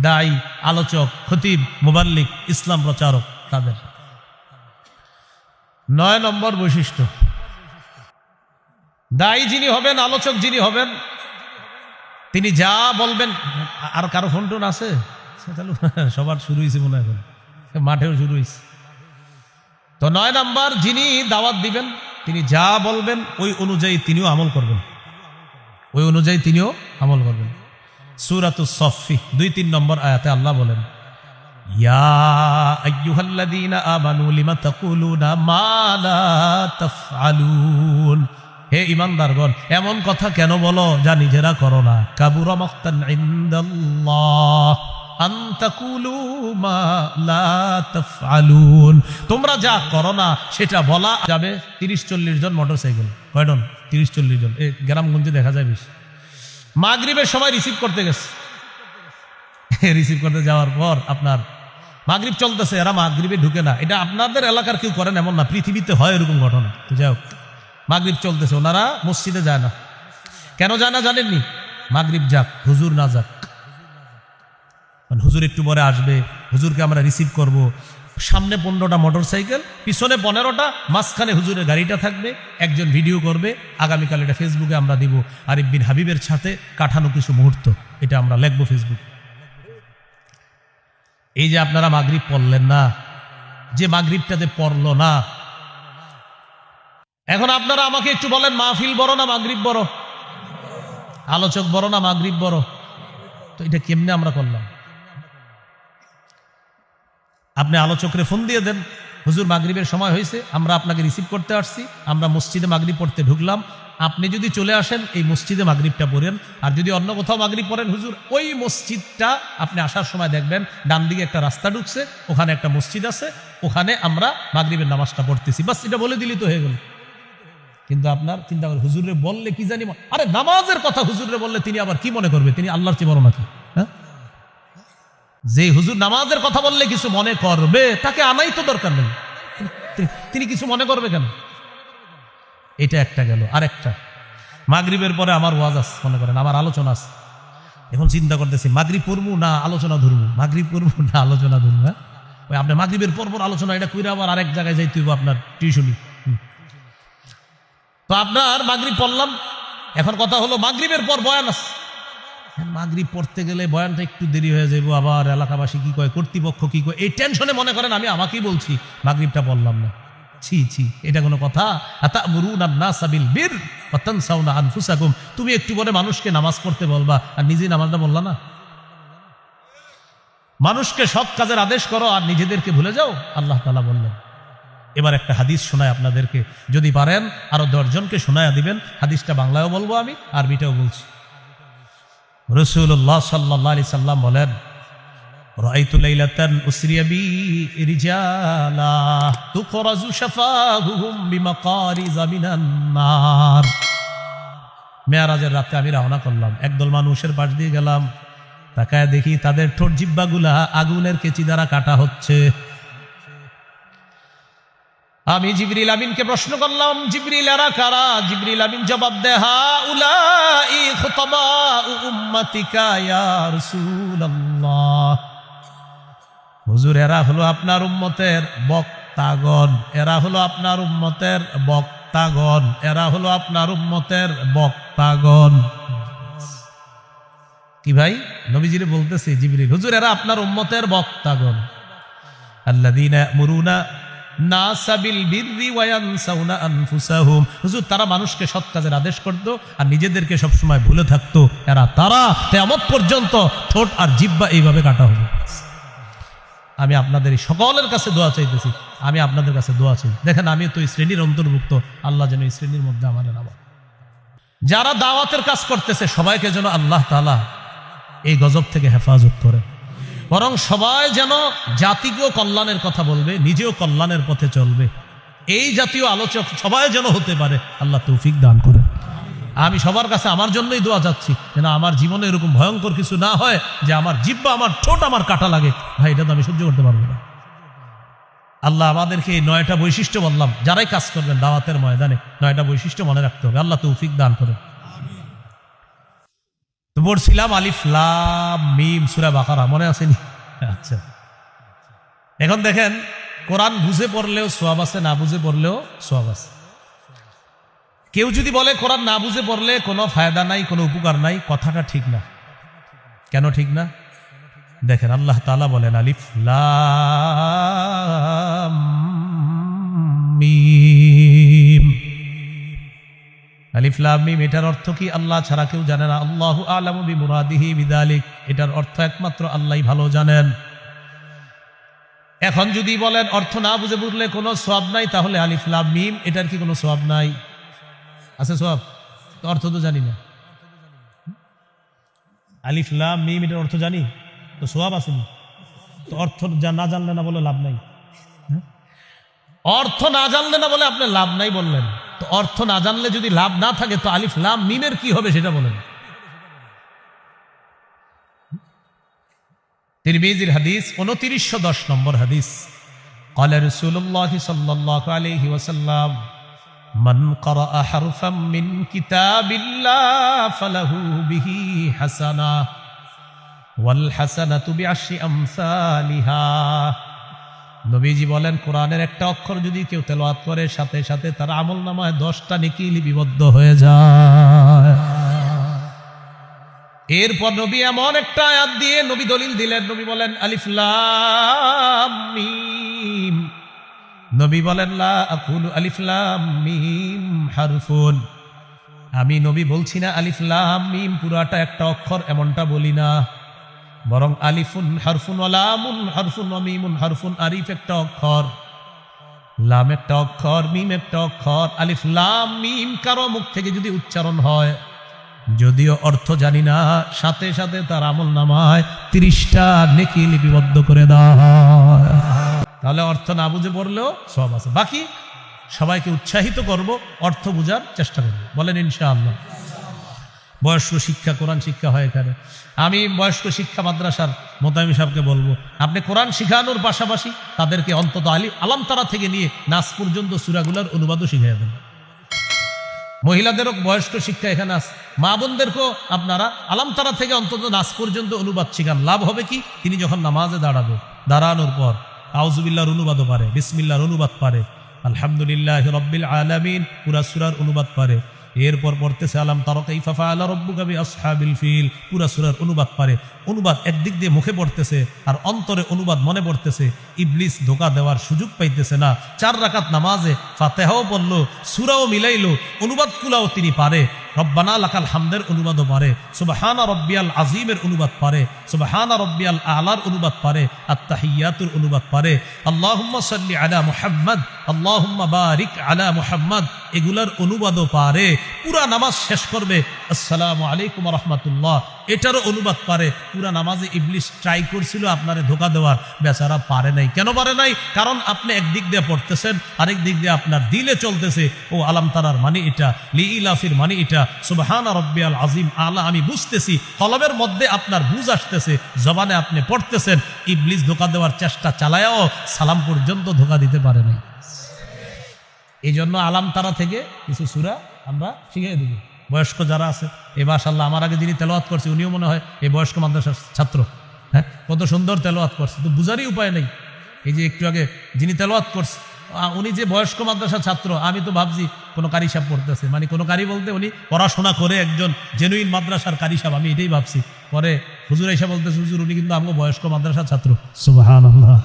দায়ী, আলোচক, খতিব, মুবাল্লিগ, ইসলাম প্রচারক তাদের। 9 নম্বর বৈশিষ্ট্য, দায়ী যিনি হবেন, আলোচক যিনি হবেন, তিনি যা বলবেন। আর কারো ফোন টোন আছে? সবার শুরু হয়েছে মনে হয়, মাঠেও শুরু হয়েছে। তো 9 নাম্বার, যিনি দাওয়াত দিবেন তিনি যা বলবেন ওই অনুযায়ী তিনিও আমল করবেন, ওই অনুযায়ী তিনিও আমল করবেন। সূরাতুস সফফি 2-3 নম্বর আয়াতে আল্লাহ বলেন, ইয়া আইয়ুহাল্লাযীনা আমানু লিমা তাকুলুনা মা লা তাফআলুন। হে ঈমানদারগণ, এমন কথা কেন বলো যা নিজেরা করো না। কাবুরা মাকতান ইনদাল্লাহ আন তাকুলু মা লা তাফআলুন। তোমরা যা করো না সেটা বলা যাবে। 30-40 জন মোটরসাইকেল, কয়জন? 30-40 জন। এই গ্রামগঞ্জে দেখা যায় বেশি। মাগরিবের সময় রিসিভ করতে গেছে, রিসিভ করতে যাওয়ার পর আপনার মাগরিব চলতেছে, এরা মাগরিবে ঢুকে না। এটা আপনাদের এলাকার কেউ করেন এমন না, পৃথিবীতে হয় এরকম ঘটনা। তো যাই হোক, মাগরিব চলতেছে, ওনারা মসজিদে যায় না। কেন যায় না জানেননি? মাগরিব যাক, হুজুর না যাক। হুজুর একটু পরে আসবে, হুজুরকে আমরা রিসিভ করব। সামনে 15টা মোটর সাইকেল, পিছনে 15টা, মাঝখানে হুজুরের গাড়িটা থাকবে। একজন ভিডিও করবে, আগামীকাল এটা ফেসবুকে আমরা দিব। আরিফ বিন হাবিবের সাথে কাটানো কিছু মুহূর্ত, এটা আমরা লিখবো ফেসবুকে। এই যে আপনারা মাগরিব পড়লেন না, যে মাগরিবটাতে পড়লো না, এখন আপনারা আমাকে একটু বলেন, মাহফিল বড় না মাগরিব বড়? আলোচক বড় না মাগরিব বড়? তো এটা কেমনে আমরা করলাম? আপনি আলোচকরে ফোন দিয়ে দেন, হুজুর মাগরিবের সময় হয়েছে, আমরা আপনাকে রিসিভ করতে আসছি, আমরা মসজিদে মাগরিব পড়তে ঢুকলাম, আপনি যদি চলে আসেন এই মসজিদে মাগরিবটা পড়েন। আর যদি অন্য কোথাও মাগরিব পড়েন, হুজুর ওই মসজিদটা আপনি আসার সময় দেখবেন ডান দিকে একটা রাস্তা ঢুকছে, ওখানে একটা মসজিদ আছে, ওখানে আমরা মাগরিবের নামাজটা পড়তেছি। বাস এটা বলে দিলি তো হয়ে গেল। কিন্তু আপনার চিন্তা করে, হুজুরে বললে কি জানি, আরে নামাজের কথা হুজুরে বললে তিনি আবার কি মনে করবে? তিনি আল্লাহর চেয়ে বড় নাকি? হ্যাঁ, যে হুজুর নামাজের কথা বললে কিছু মনে করবে, তাকে আনাই তো দরকার নেই। তিনি কিছু মনে করবে কেন? এটা একটা গেল। আরেকটা, মাগরিবের পরে আমার ওয়াজ আছে, মনে করেন আমার আলোচনা আছে। এখন চিন্তা করতেছি মাগরিব পড়বো না আলোচনা ধরবো, মাগরিব পড়বো না আলোচনা ধরবো। হ্যাঁ, ওই আপনার মাগরিবের পর আলোচনা, এটা কইরা আবার আরেক জায়গায় যাইতে হইব আপনার টিউশনি। তো আপনার মাগরিব পড়লাম, এখন কথা হলো মাগরিবের পর বয়ান আছে। মাগরিব পড়তে গেলে বয়ানটা একটু দেরি হয়ে যাবো, আবার এলাকাবাসী কি কয়, কর্তৃপক্ষ কি কয়, এই টেনশনে মনে করেন আমি আমাকেই বলছি মাগরিবটা পড়লাম না। ছি ছি, এটা কোনো কথা? আতামুরুনান নাসা বিল বির ওয়া তানসাউনা আনফুসাকুম। তুমি একটু পরে মানুষকে নামাজ পড়তে বলবা আর নিজে নামাজটা বললা না। মানুষকে সৎ কাজের আদেশ করো আর নিজেদেরকে ভুলে যাও, আল্লাহ তাআলা বললেন। এবার একটা হাদিস শোনায় আপনাদেরকে, যদি পারেন আরো 10 জনকে শোনায়া দিবেন। হাদিসটা বাংলায়ও বলবো আমি, আরবিটাও বলছি। রাসূলুল্লাহ সাল্লাল্লাহু আলাইহি সাল্লাম বলেন, রাআইতু লাইলাতান উসরিয়া বি রিজালা তুকরাজু শাফাহুম বিমাকারিজ মিনান নার। মেরাজের রাতে আমি রওনা করলাম, একদল মানুষের পাশ দিয়ে গেলাম, তাকায় দেখি তাদের ঠোঁট জিহ্বাগুলা আগুনের কেচি দ্বারা কাটা হচ্ছে। আমি জিবরিল আমিনকে প্রশ্ন করলাম, জিবরিল এরা কারা? জিবরিল আমিন জবাব দেয়, হাউলাই খুতাবাউ উম্মতিকা ইয়া রাসূলুল্লাহ। হুজুর এরা হলো আপনার উম্মতের বক্তাগণ, এরা হলো আপনার উম্মতের বক্তাগণ, এরা হলো আপনার উম্মতের বক্তাগণ। কি ভাই, নবীজিরে বলতেছে জিবরিল, হুজুর এরা আপনার উম্মতের বক্তাগণ। আল্লাযীনা ইয়ামুরুনা নাসা বিল বিররি ওয়া ইয়ানসাউনা আনফুসাহুম। হুজুর তারা মানুষকে সৎ কাজের আদেশ করত আর নিজেদেরকে সবসময় ভুলে থাকতো। এরা তারা কিয়ামত পর্যন্ত ঠোঁট আর জিহ্বা এইভাবে কাটা হবে। আমি আপনাদের সকলের কাছে দোয়া চাইতেছি, আমি আপনাদের কাছে দোয়া চাই। দেখেন আমি তো এই শ্রেণীর অন্তর্ভুক্ত, আল্লাহ যেন এই শ্রেণীর মধ্যে আমাদের আবার যারা দাওয়াতের কাজ করতেছে সবাইকে যেন আল্লাহ তাআলা এই গজব থেকে হেফাজত করে, বরং সবাই যেন জাতিকেও কল্যাণের কথা বলবে, নিজেও কল্যাণের পথে চলবে, এই জাতীয় আলোচক সবাই যেন হতে পারে। আল্লাহ তৌফিক দান করে। আমি সবার কাছে আমার জন্যই দোয়া চাচ্ছি, যেন আমার জীবনে এরকম ভয়ঙ্কর কিছু না হয় যে আমার জিহ্বা, আমার ঠোঁট আমার কাটা লাগে। ভাই এটা তো আমি সহ্য করতে পারবো না। আল্লাহ আমাদেরকে এই 9টা বৈশিষ্ট্য বললাম, যারাই কাজ করবেন দাওয়াতের ময়দানে 9টা বৈশিষ্ট্য মনে রাখতে হবে। আল্লাহ তৌফিক দান করে। তো পড়ছিলাম আলিফ লাম মিম সূরা বাকারা, মনে আসেনি? আচ্ছা, এখন দেখেন কোরআন বুঝে পড়লেও সওয়াব আছে, না বুঝে পড়লেও সওয়াব আছে। কেউ যদি বলে কোরআন না বুঝে পড়লে কোনো ফায়দা নাই, কোনো উপকার নাই, কথাটা ঠিক না। কেন ঠিক না? দেখেন আল্লাহ তাআলা বলেন আলিফ লাম মিম। আলিফ লাম মিম এটার অর্থ কি আল্লাহ ছাড়া কেউ জানে না। আল্লাহু আ'লামু বিমুরাদিহি বিযালিক, এটার অর্থ একমাত্র আল্লাহই ভালো জানেন। এখন যদি বলেন অর্থ না বুঝে বুঝলে কোনো সওয়াব নাই, তাহলে আলিফ লাম মিম এটার কি কোনো সওয়াব নাই? আছে সওয়াব? তো অর্থ তো জানি না। আলিফ লাম মিম এটার অর্থ জানি তো সওয়াব আছে না? তো অর্থ না জানলে না বলে লাভ নাই। অর্থ না জানলে না বলে আপনি লাভ নাই বললেন, তো অর্থ না জানলে যদি লাভ না থাকে তো আলিফ লাম মিমের কি হবে সেটা বলেন। তিরমিজির হাদিস 2910 নম্বর হাদিস قال رسول الله صلى الله عليه وسلم من قرأ حرفا من كتاب الله فله به حسنة والحسنة بعشر أمثالها নবীজি বলেন কোরআনের একটা অক্ষর যদি কেউ তেলাওয়াত করে সাথে সাথে তার আমলনামায় 10টা নেকি লিপিবদ্ধ হয়ে যায়। এরপর নবী এমন একটা আয়াত দিয়ে নবী দলিল দিলেন। নবী বলেন আলিফ লাম মিম। নবী বলেন লা আকুলু আলিফ লাম মিম হারফুন। আমি নবী বলছি না আলিফ লাম মিম পুরাটা একটা অক্ষর, এমনটা বলি না, বরং আলিফুন হারফুন ওয়া লামুন হারফুন ওয়া মিমুন হারফুন। আরিফ একটা অক্ষর, লাম একটা অক্ষর, মিম একটা অক্ষর। আলিফ লাম মিম কারো মুখ থেকে যদি উচ্চারণ হয়, যদিও অর্থ জানি না, সাথে সাথে তার আমলনামায় 30টা নেকি লিপিবদ্ধ করে দেওয়া হয়। তাহলে অর্থ না বুঝে পড়লেও সওয়াব আছে। বাকি সবাইকে উৎসাহিত করব, অর্থ বোঝার চেষ্টা করব, বলেন ইনশাআল্লাহ। বয়স্ক শিক্ষা, কোরআন শিক্ষা হয় এখানে। আমি বয়স্ক শিক্ষা মাদ্রাসার মোতামিম সাহেবকে বলবো, আপনি কোরআন শিখানোর পাশাপাশি তাদেরকে অন্তত আলাম তারা থেকে নিয়ে নাস পর্যন্ত সূরাগুলোর অনুবাদও শিখিয়ে দেন। মহিলাদেরও বয়স্ক শিক্ষা এখানে আছে, মা বোনদেরকেও আপনারা আলাম তারা থেকে অন্তত নাস পর্যন্ত অনুবাদ শিখান। লাভ হবে কি, তিনি যখন নামাজে দাঁড়াবে, দাঁড়ানোর পর আউযুবিল্লাহর অনুবাদও পারে, বিসমিল্লাহর অনুবাদ পারে, আলহামদুলিল্লাহি রাব্বিল আলামিন পুরা সূরার অনুবাদ পারে। এরপর পড়তেছে আলাম তারা কাইফা ফাআলা রাব্বুকা বিআসহাবিল ফিল, পুরা সূরার অনুবাদ পারে। অনুবাদ একদিক দিয়ে মুখে পড়তেছে আর অন্তরে অনুবাদ মনে পড়তেছে। ইবলিস ধোঁকা দেওয়ার সুযোগ পাইতেছে না। 4 রাকাত নামাজে ফাতিহাও পড়ল, সূরাও মিলাইলো, অনুবাদগুলোও তিনি পারে। রব্বানা লাকাল হামদের অনুবাদও পারে, সুবহানা রব্বিয়াল আযীমের অনুবাদ পারে, সুবহানা রব্বিয়াল আ'লার অনুবাদ পারে, আত-তাহিয়াতুর অনুবাদ পারে, আল্লাহুম্মা সাল্লি আলা মুহাম্মদ, আল্লাহুম্মা বারিক আলা মুহাম্মদ, এগুলার অনুবাদও পারে। পুরা নামাজ শেষ করবে আসসালামু আলাইকুম ওয়া রাহমাতুল্লাহ, এটারও অনুবাদ পারে। পুরা নামাজে ইবলিস ট্রাই করছিল আপনারে ধোঁকা দেওয়ার, বেচারা পারে নাই। কেন পারে নাই? কারণ আপনি একদিক দিয়ে পড়তেছেন, আরেক দিক দিয়ে আপনার দিলে চলতেছে ও আলাম তারার মানে এটা, লিইলাফির মানে এটা, সুবহানা রাব্বিয়াল আযীম আলা আমি বুঝতেছি, কলবের মধ্যে আপনার বুঝ আসতেছে, জবানে আপনি পড়তেছেন। ইবলিস ধোঁকা দেওয়ার চেষ্টা চালায়াও সালাম পর্যন্ত ধোঁকা দিতে পারে নাই। এই জন্য আলাম তারা থেকে কিছু সূরা আমরা শিখিয়ে দেব। বয়স্ক যারা আছে, এই মাশাআল্লাহ আমার আগে যিনি তেলাওয়াত করছে উনিও মনে হয় এই বয়স্ক মাদ্রাসার ছাত্র। হ্যাঁ, কত সুন্দর তেলাওয়াত করছে, তো বুঝারই উপায় নেই। এই যে একটু আগে যিনি তেলাওয়াত করছে উনি যে বয়স্ক মাদ্রাসার ছাত্র, আমি তো ভাবছি কোনো কারি সাহেব পড়তেছে, মানে কোনো কারি বলতে উনি পড়াশোনা করে একজন জেনুইন মাদ্রাসার কারি সাহেব, আমি এটাই ভাবছি। পরে হুজুর এসে বলতেছে হুজুর উনি কিন্তু আমগো বয়স্ক মাদ্রাসার ছাত্র। সুবহানাল্লাহ।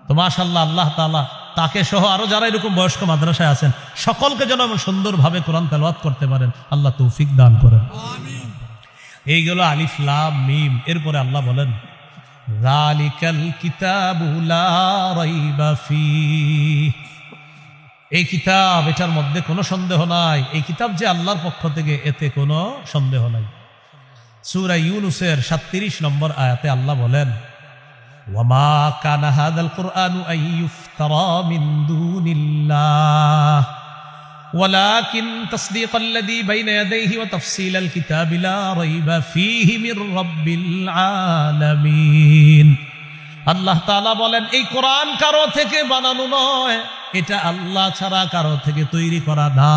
তো মাশাআল্লাহ, আল্লাহ তাআলা তাকে সহ আরো যারা এরকম বয়স্ক মাদ্রাসায় আছেন সকলকে যেন সুন্দরভাবে কোরআন তেলাওয়াত করতে পারেন, আল্লাহ তৌফিক দান করেন। আমিন। এইগুলো আলিফ লাম মিম। এরপরে আল্লাহ বলেন যালিকাল কিতাবু লা রাইবা ফীহ, এই কিতাব, এটার মধ্যে কোনো সন্দেহ নাই। এই কিতাব যে আল্লাহর পক্ষ থেকে, এতে কোনো সন্দেহ নাই। সূরা ইউনূসের 37 নম্বর আয়াতে আল্লাহ বলেন ওয়ামা কানা হাযাল কুরআনু আন ইফতারা মিন দুনিল্লাহ ওয়ালাকিন তাসদীকাল্লাযী বাইনা ইয়াদাইহি ওয়া তাফসীলাল কিতাবি লা রাইবা ফীহি মির রাব্বিল আলামিন। আল্লাহ তাআলা বলেন এই কোরআন কারো থেকে বানানো নয়, এটা আল্লাহ ছাড়া কারো থেকে তৈরি করা না,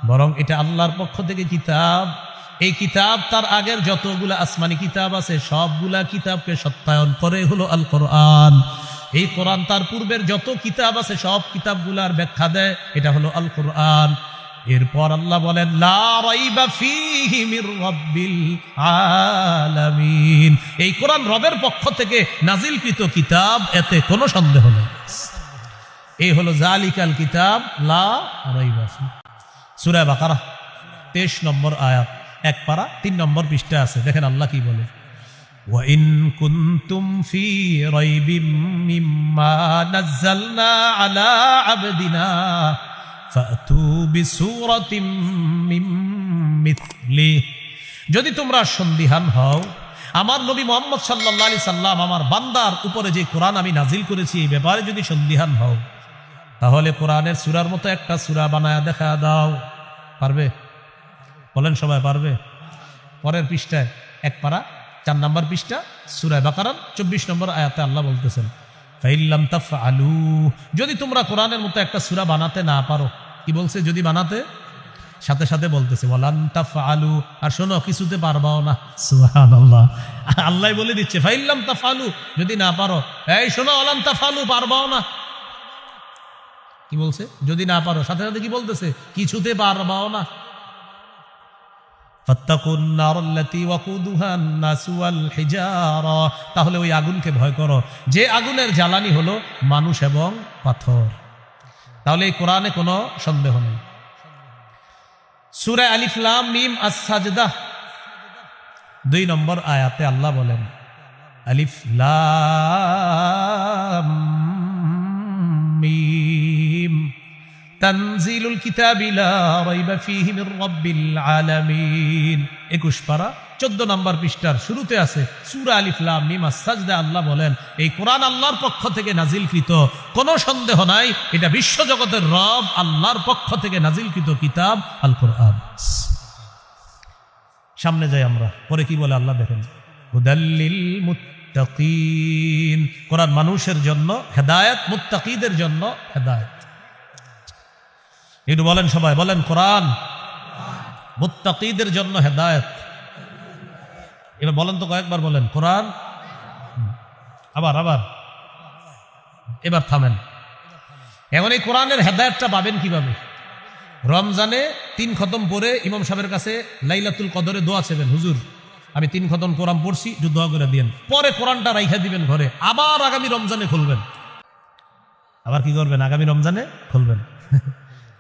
বরং এটা আল্লাহর পক্ষ থেকে কিতাব। এই কিতাব তার আগের যতগুলা আসমানি কিতাব আছে সবগুলা কিতাবকে সত্যায়ন করে হলো আল কোরআন। এই কোরআন তার পূর্বের যত কিতাব আছে সব কিতাবগুলার ব্যাখ্যা দেয়, এটা হলো আল কোরআন। এরপর আল্লাহ বলেন লা রাইবা ফীহি মির রাব্বিল আলামিন, এই কোরআন রবের পক্ষ থেকে নাজিলকৃত কিতাব, এতে কোনো সন্দেহ নেই। এই হলো যালিকাল কিতাব লা রাইবা ফীহি। সূরা বাকারা 23 নম্বর আয়াত, এক পারা 3 নম্বর পৃষ্ঠা আছে। দেখেন আল্লাহ কি বলে ওয়া ইন কুনতুম ফি রাইবিম মিম্মা নাযালনা আলা আবদিনা ফাতু বিসূরাতিম মিন মিথলিহি, যদি তোমরা সন্দিহান হও আমার নবী মুহাম্মদ সাল্লাল্লাহু আলাইহি সাল্লাম আমার বান্দার উপরে যে কোরআন আমি নাজিল করেছি এই ব্যাপারে যদি সন্দিহান হও, তাহলে কোরআনের সূরার মতো একটা সূরা বানায়া দেখা দাও। পারবে? বলেন সবাই পারবে? পরের পৃষ্ঠায় এক পারা 4 নম্বর পৃষ্ঠা সূরা বাকারার 24 নম্বর আয়াতে আল্লাহ বলতেছেন, ফাইল্লাম তাফআলু, যদি তোমরা কোরআনের মতো একটা সূরা বানাতে না পারো। কি বলছে? যদি বানাতে, সাথে সাথে বলতেছে ওয়ালান তাফআলু, আর শোনো কিছুতে পারবাও না। সুবহানাল্লাহ, আল্লাহ বলে দিচ্ছে ফাইল্লাম তাফআলু, যদি না পারো। এই শোনো, ওয়ালান তাফআলু, পারবাও না। কি বলছে? যদি না পারো, সাথে সাথে কি বলতেছে? কিছুতে পারবাও না। ফাত্তাকুন নারাল্লাতী ওয়াকুদুহান নাসু ওয়াল হিজারা, তাহলে ওই আগুনকে ভয় করো যে আগুনের জ্বালানি হলো মানুষ এবং পাথর। তাহলে এই কোরআনে কোনো সন্দেহ নেই। সূরা আলিফ লাম মিম আস-সাজদা 2 নম্বর আয়াতে আল্লাহ বলেন, আলিফ লাম মিম তানজিলুল কিতাবি লা রাইবা ফীহি মির রাব্বিল আলামিন। 21 পারা 14 নম্বর পৃষ্ঠার শুরুতে আছে সূরা আলিফ লাম মিম আস-সাজদা। আল্লাহ বলেন এই কোরআন আল্লাহর পক্ষ থেকে নাজিলকৃত, কোনো সন্দেহ নাই এটা বিশ্বজগতের রব আল্লাহর পক্ষ থেকে নাজিলকৃত কিতাব আল কোরআন। সামনে যাই আমরা, পরে কি বলে আল্লাহ দেখেন, হুদাল্লিল মুত্তাকিন, কোরআন মানুষের জন্য হেদায়েত, মুত্তাকিদের জন্য হেদায়েত। একটু বলেন সবাই, বলেন কোরআন মুত্তাকিদের জন্য হেদায়েত। এবার বলেন তো, কয়েকবার বলেন কোরআন। আবার আবার, এবার থামেন। এখন এই কোরআনের হেদায়েতটা পাবেন কিভাবে? রমজানে 3 খতম পড়ে ইমাম সাহেবের কাছে লাইলাতুল কদরে দোয়া চাইবেন, হুজুর আমি 3 খতম কোরআন পড়ছি, একটু দোয়া করে দিয়েন। পরে কোরআনটা রাইখা দিবেন ঘরে, আবার আগামী রমজানে খুলবেন। আবার কি করবেন? আগামী রমজানে খুলবেন।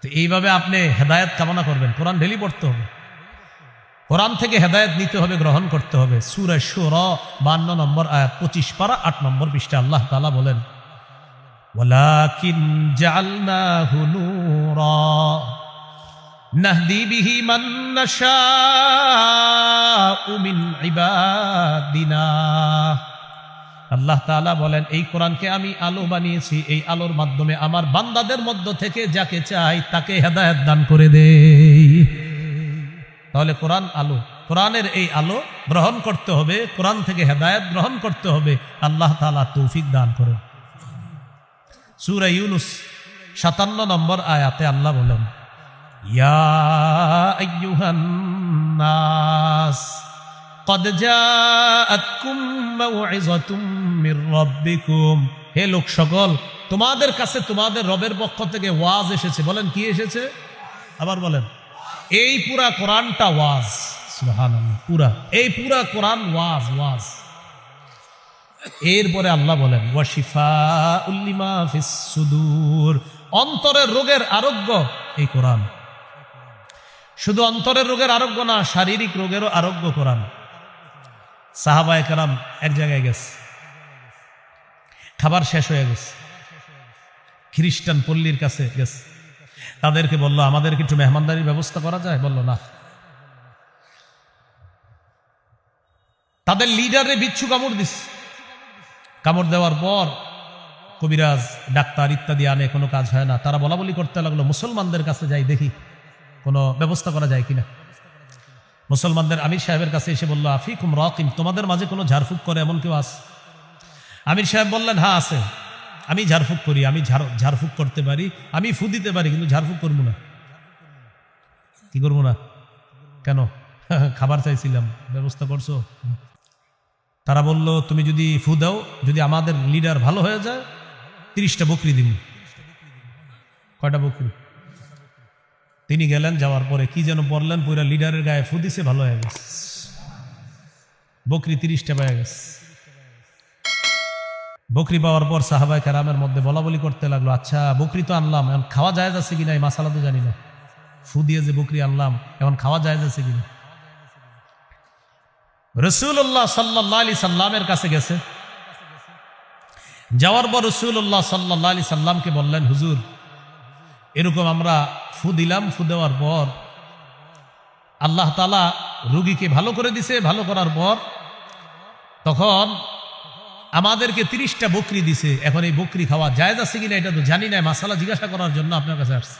তো এইভাবে আপনি হেদায়েত কামনা করবেন। কোরআন ডেলি পড়তে হবে, কোরআন থেকে হেদায়েত নিতে হবে, গ্রহণ করতে হবে। সূরা শুরা 52 নম্বর আয়াত 25 পারা 8 নম্বর পৃষ্ঠা আল্লাহ তাআলা বলেন, ওয়ালাকিন জাআলনাহু নূরা নাহদি বিহি মান নাশাউ মিন ইবাদিনা। আল্লাহ তাআলা বলেন এই কোরআনকে আমি আলো বানিয়েছি, এই আলোর মাধ্যমে আমার বান্দাদের মধ্য থেকে যাকে চাই তাকে হেদায়েত দান করে দেই। তাহলে কোরআন আলো, কোরআনের এই আলো গ্রহণ করতে হবে, কোরআন থেকে হেদায়েত গ্রহণ করতে হবে। আল্লাহ তাআলা তৌফিক দান করেন। সূরা ইউনূস 57 নম্বর আয়াতে আল্লাহ বলেন, ইয়া আইয়ুহান নাস ক্বাদ জাআতকুম মাউইযাতুম মির রাব্বিকুম, হে লোক সকল, তোমাদের কাছে তোমাদের রবের পক্ষ থেকে ওয়াজ এসেছে। বলেন কি এসেছে? আবার বলেন। এই পুরা কোরআনটা ওয়াজ। সুবহানাল্লাহ, পুরা এই পুরা কোরআন ওয়াজ, ওয়াজ। এরপরে আল্লাহ বলেন ওয়া শিফাউল লিমা ফিস সুদূর, অন্তরের রোগের আরোগ্য এই কোরআন। শুধু অন্তরের রোগের আরোগ্য না, শারীরিক রোগেরও আরোগ্য কোরআন। সাহাবায়ে কেরাম এক জায়গায় গেছে, খাবার শেষ হয়ে গেছে, খ্রিস্টান পল্লীর কাছে গেছে, তাদেরকে বলল আমাদেরকে একটু মেহমানদারির ব্যবস্থা করা যায়? বলল না। তাদের লিডারে বিচ্ছু কামড় দিস, কামড় দেওয়ার পর কবিরাজ ডাক্তার ইত্যাদি আনে, কোনো কাজ হয় না। তারা বলা বলি করতে লাগলো মুসলমানদের কাছে যাই, দেখি কোনো ব্যবস্থা করা যায় কিনা। মুসলমানদের আমির সাহেবের কাছে এসে বলল আফিকুম রাকিম, তোমাদের মাঝে কোনো ঝাড়ফুঁক করে এমন কেউ আছে? আমির সাহেব বললেন হ্যাঁ আছে, আমি ঝাড়ফুঁক করি, আমি ঝাড়ফুঁক করতে পারি, আমি ফু দিতে পারি, কিন্তু ঝাড়ফুঁক করবো না। কি করবো না? কেন? খাবার চাইছিলাম, ব্যবস্থা করছো? তারা বলল তুমি যদি ফু দাও, যদি আমাদের লিডার ভালো হয়ে যায় 30টা বকরি দিন। কয়টা বকরি? তিনি গেলেন, যাওয়ার পরে কি যেন বললেন, পুরা লিডারের গায়ে ফু দিছে, ভালো হয়ে গেছে, বকরি 30টা পেয়ে গেছে। বকরি পাওয়ার পর সাহাবায়ে কেরামের মধ্যে বলা বলি করতে লাগলো, আচ্ছা বকরি তো আনলাম, এখন খাওয়া যায় আছে কিনা এই মাসালা তো জানি না, ফু দিয়ে যে বকরি আনলাম এখন খাওয়া যায় আছে কিনা। রাসূলুল্লাহ সাল্লাল্লাহু আলাইহি সাল্লামের কাছে গেছে, যাওয়ার পর রাসূলুল্লাহ সাল্লাল্লাহু আলাইহি সাল্লামকে বললেন হুজুর এরকম আমরা ফু দিলাম, ফু দেওয়ার পর আল্লাহ তাআলা রোগীকে ভালো করে দিছে, ভালো করার পর তখন আমাদেরকে 30টা বকরি দিছে, এখন এই বকরি খাওয়া জায়েজ আছে কিনা এটা তো জানি না, মাসালা জিজ্ঞাসা করার জন্য আপনার কাছে আসছে।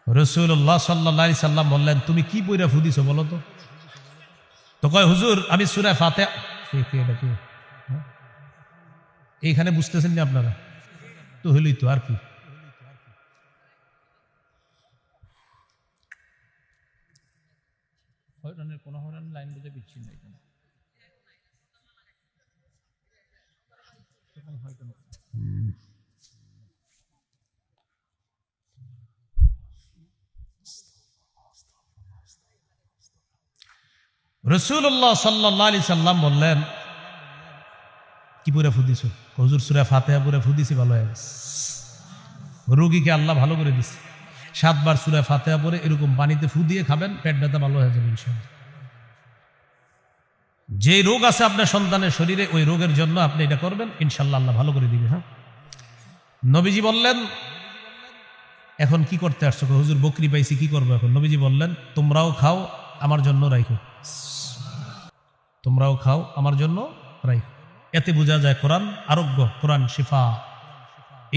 রাসূলুল্লাহ সাল্লাল্লাহু আলাইহি সাল্লাম বললেন তুমি কি পয়রা ফু দিছো বলো তো? তো কয় হুজুর আমি সূরা ফাতিহা, এইখানে বুঝতেছেন না আপনারা? তো হইলই তো, আর কি। কোনো লাইন বুঝে বিচ্ছিন্ন রাসূলুল্লাহ সাল্লাল্লাহু আলাইহি সাল্লাম বললেন, কি পুরা ফুদিছ? হুজুর সূরা ফাতিহা পুরা ফুদিছি, ভালো হয়ে গেছে। রোগীকে আল্লাহ ভালো করে দিছে। 7 বার সূরা ফাতিহা পড়ে এরকম পানিতে ফু দিয়ে খাবেন, পেট ব্যথা ভালো হয়ে যাবে ইনশাআল্লাহ। যে রোগ আছে আপনার সন্তানের শরীরে, ওই রোগের জন্য আপনি এটা করবেন, ইনশাআল্লাহ আল্লাহ ভালো করে দিবে। হ্যাঁ, নবীজি বললেন, এখন কি করতে আসছো? হুজুর বকরি পাইছি, কি করবো এখন? নবীজি বললেন, তোমরাও খাও, আমার জন্য রাখো। তোমরাও খাও, আমার জন্য রাখো। এতে বোঝা যায় কোরআন আরোগ্য, কোরআন শিফা।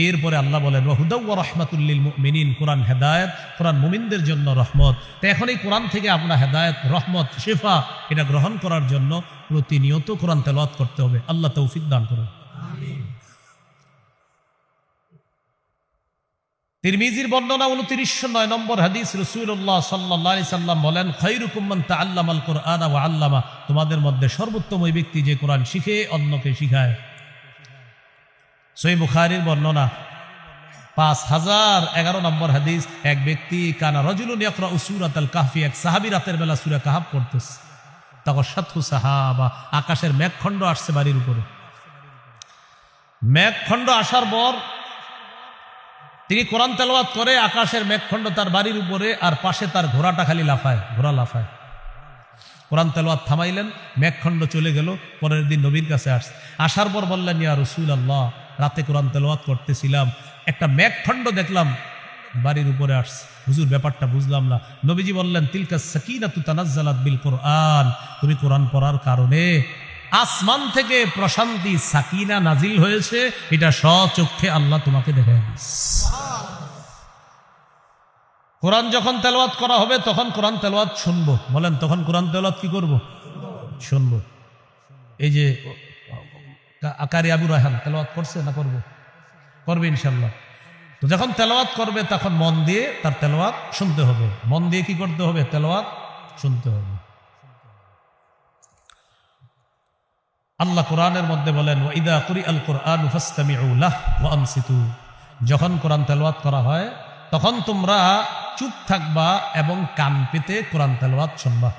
এরপরে আল্লাহ বলেন, ওয়াহুদাও ওয়া রাহমাতুল লিল মুমিনিন, কোরআন হেদায়েত, কোরআন মুমিনদের জন্য রহমত। তো এখন এই কোরআন থেকে আমরা হেদায়েত, রহমত, শিফা এটা গ্রহণ করার জন্য প্রতিনিয়ত কোরআন তেলাওয়াত করতে হবে। আল্লাহ তৌফিক দান করুন। আমিন। তিরমিজির বর্ণনা 2909 নম্বর হাদিস, রাসূলুল্লাহ সাল্লাল্লাহু আলাইহি সাল্লাম বলেন, খায়রুকুম মান তাআল্লামাল কুরআনা ওয়া আল্লামা, তোমাদের মধ্যে সর্বোত্তম ওই ব্যক্তি যে কোরআন শিখে অন্যকে শিখায়। সহিহ বুখারীর বর্ণনা 5011 নম্বর হাদিস, এক ব্যক্তি কানা রাজুলুন ইয়াকরাউ সূরাতাল কাহফি, এক সাহাবী রাতের বেলা সূরা কাহফ পড়তেছে। তাগাশাতহু সাহাবা, আকাশের মেঘখণ্ড আসছে বাড়ির উপরে। মেঘখণ্ড আসার পর তিনি কোরআন তেলাওয়াত করে, আকাশের মেঘখণ্ড তার বাড়ির উপরে, আর পাশে তার ঘোড়াটা খালি লাফায়, ঘোড়া লাফায়। কোরআন তেলাওয়াত থামাইলেন, মেঘখণ্ড চলে গেল। পরের দিন নবীর কাছে আসার পর বললেন, ইয়া রাসূলুল্লাহ, রাতে কোরআন তেলাওয়াত করতেছিলাম, একটা মেঘখণ্ড দেখলাম বাড়ির উপরে আসছে। হুজুর ব্যাপারটা বুঝলাম না। নবীজি বললেন, তিলকা সাকিনাতু তানাজ্জালাত বিল কুরআন, তুমি কোরআন পড়ার কারণে আসমান থেকে প্রশান্তি, সাকিনা নাজিল হয়েছে, এটা স্বচক্ষে আল্লাহ তোমাকে দেখায় দিয়েছে। কোরআন যখন তেলাওয়াত করা হবে তখন কোরআন তেলাওয়াত শুনবো। বলেন, তখন কোরআন তেলাওয়াত কি করব? শুনবো। এই যে আকারি আবু রায়হান তেলাওয়াত করছে না, করবো? করবে ইনশাল্লাহ। তো যখন তেলাওয়াত করবে তখন মন দিয়ে তার তেলাওয়াত শুনতে হবে। মন দিয়ে কি করতে হবে? তেলাওয়াত শুনতে হবে। আল্লাহ কোরআনের মধ্যে বলেন, ওয়াইদা কুরিআল কুরআনু ফাসতামিউ লাহু ওয়া আনসিতু, যখন কোরআন তেলাওয়াত করা হয় তখন তোমরা চুপ থাকবা এবং কান পেতে কোরআন তেলাওয়াত শুনবা।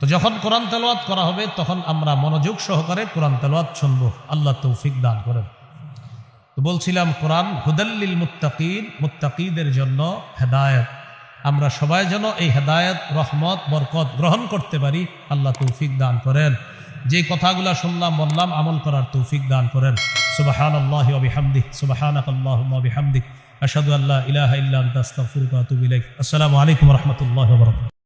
তো যখন কোরআন তেলাওয়াত করা হবে তখন আমরা মনোযোগ সহকারে কোরআন তেলাওয়াত শুনবো। আল্লাহ তৌফিক দান করেন। তো বলছিলাম, কোরআন হুদাল লিল মুত্তাকিন, মুত্তাকিদের জন্য হেদায়েত। আমরা সবাই যেন এই হেদায়েত, রহমত, বরকত গ্রহণ করতে পারি। আল্লাহ তৌফিক দান করেন। যে কথাগুলো শুনলাম বললাম, আমল করার তৌফিক দান করেন। সুবহানাল্লাহি ওয়া বিহামদিহি, সুবহানাকাল্লাহুম্মা ওয়া বিহামদিক, আশহাদু আল্লা ইলাহা ইল্লা আনতা আস্তাগফিরুকা ওয়া আতুবু ইলাইক। আসসালামু আলাইকুম ওয়া রাহমাতুল্লাহি ওয়া বারাকাতুহু।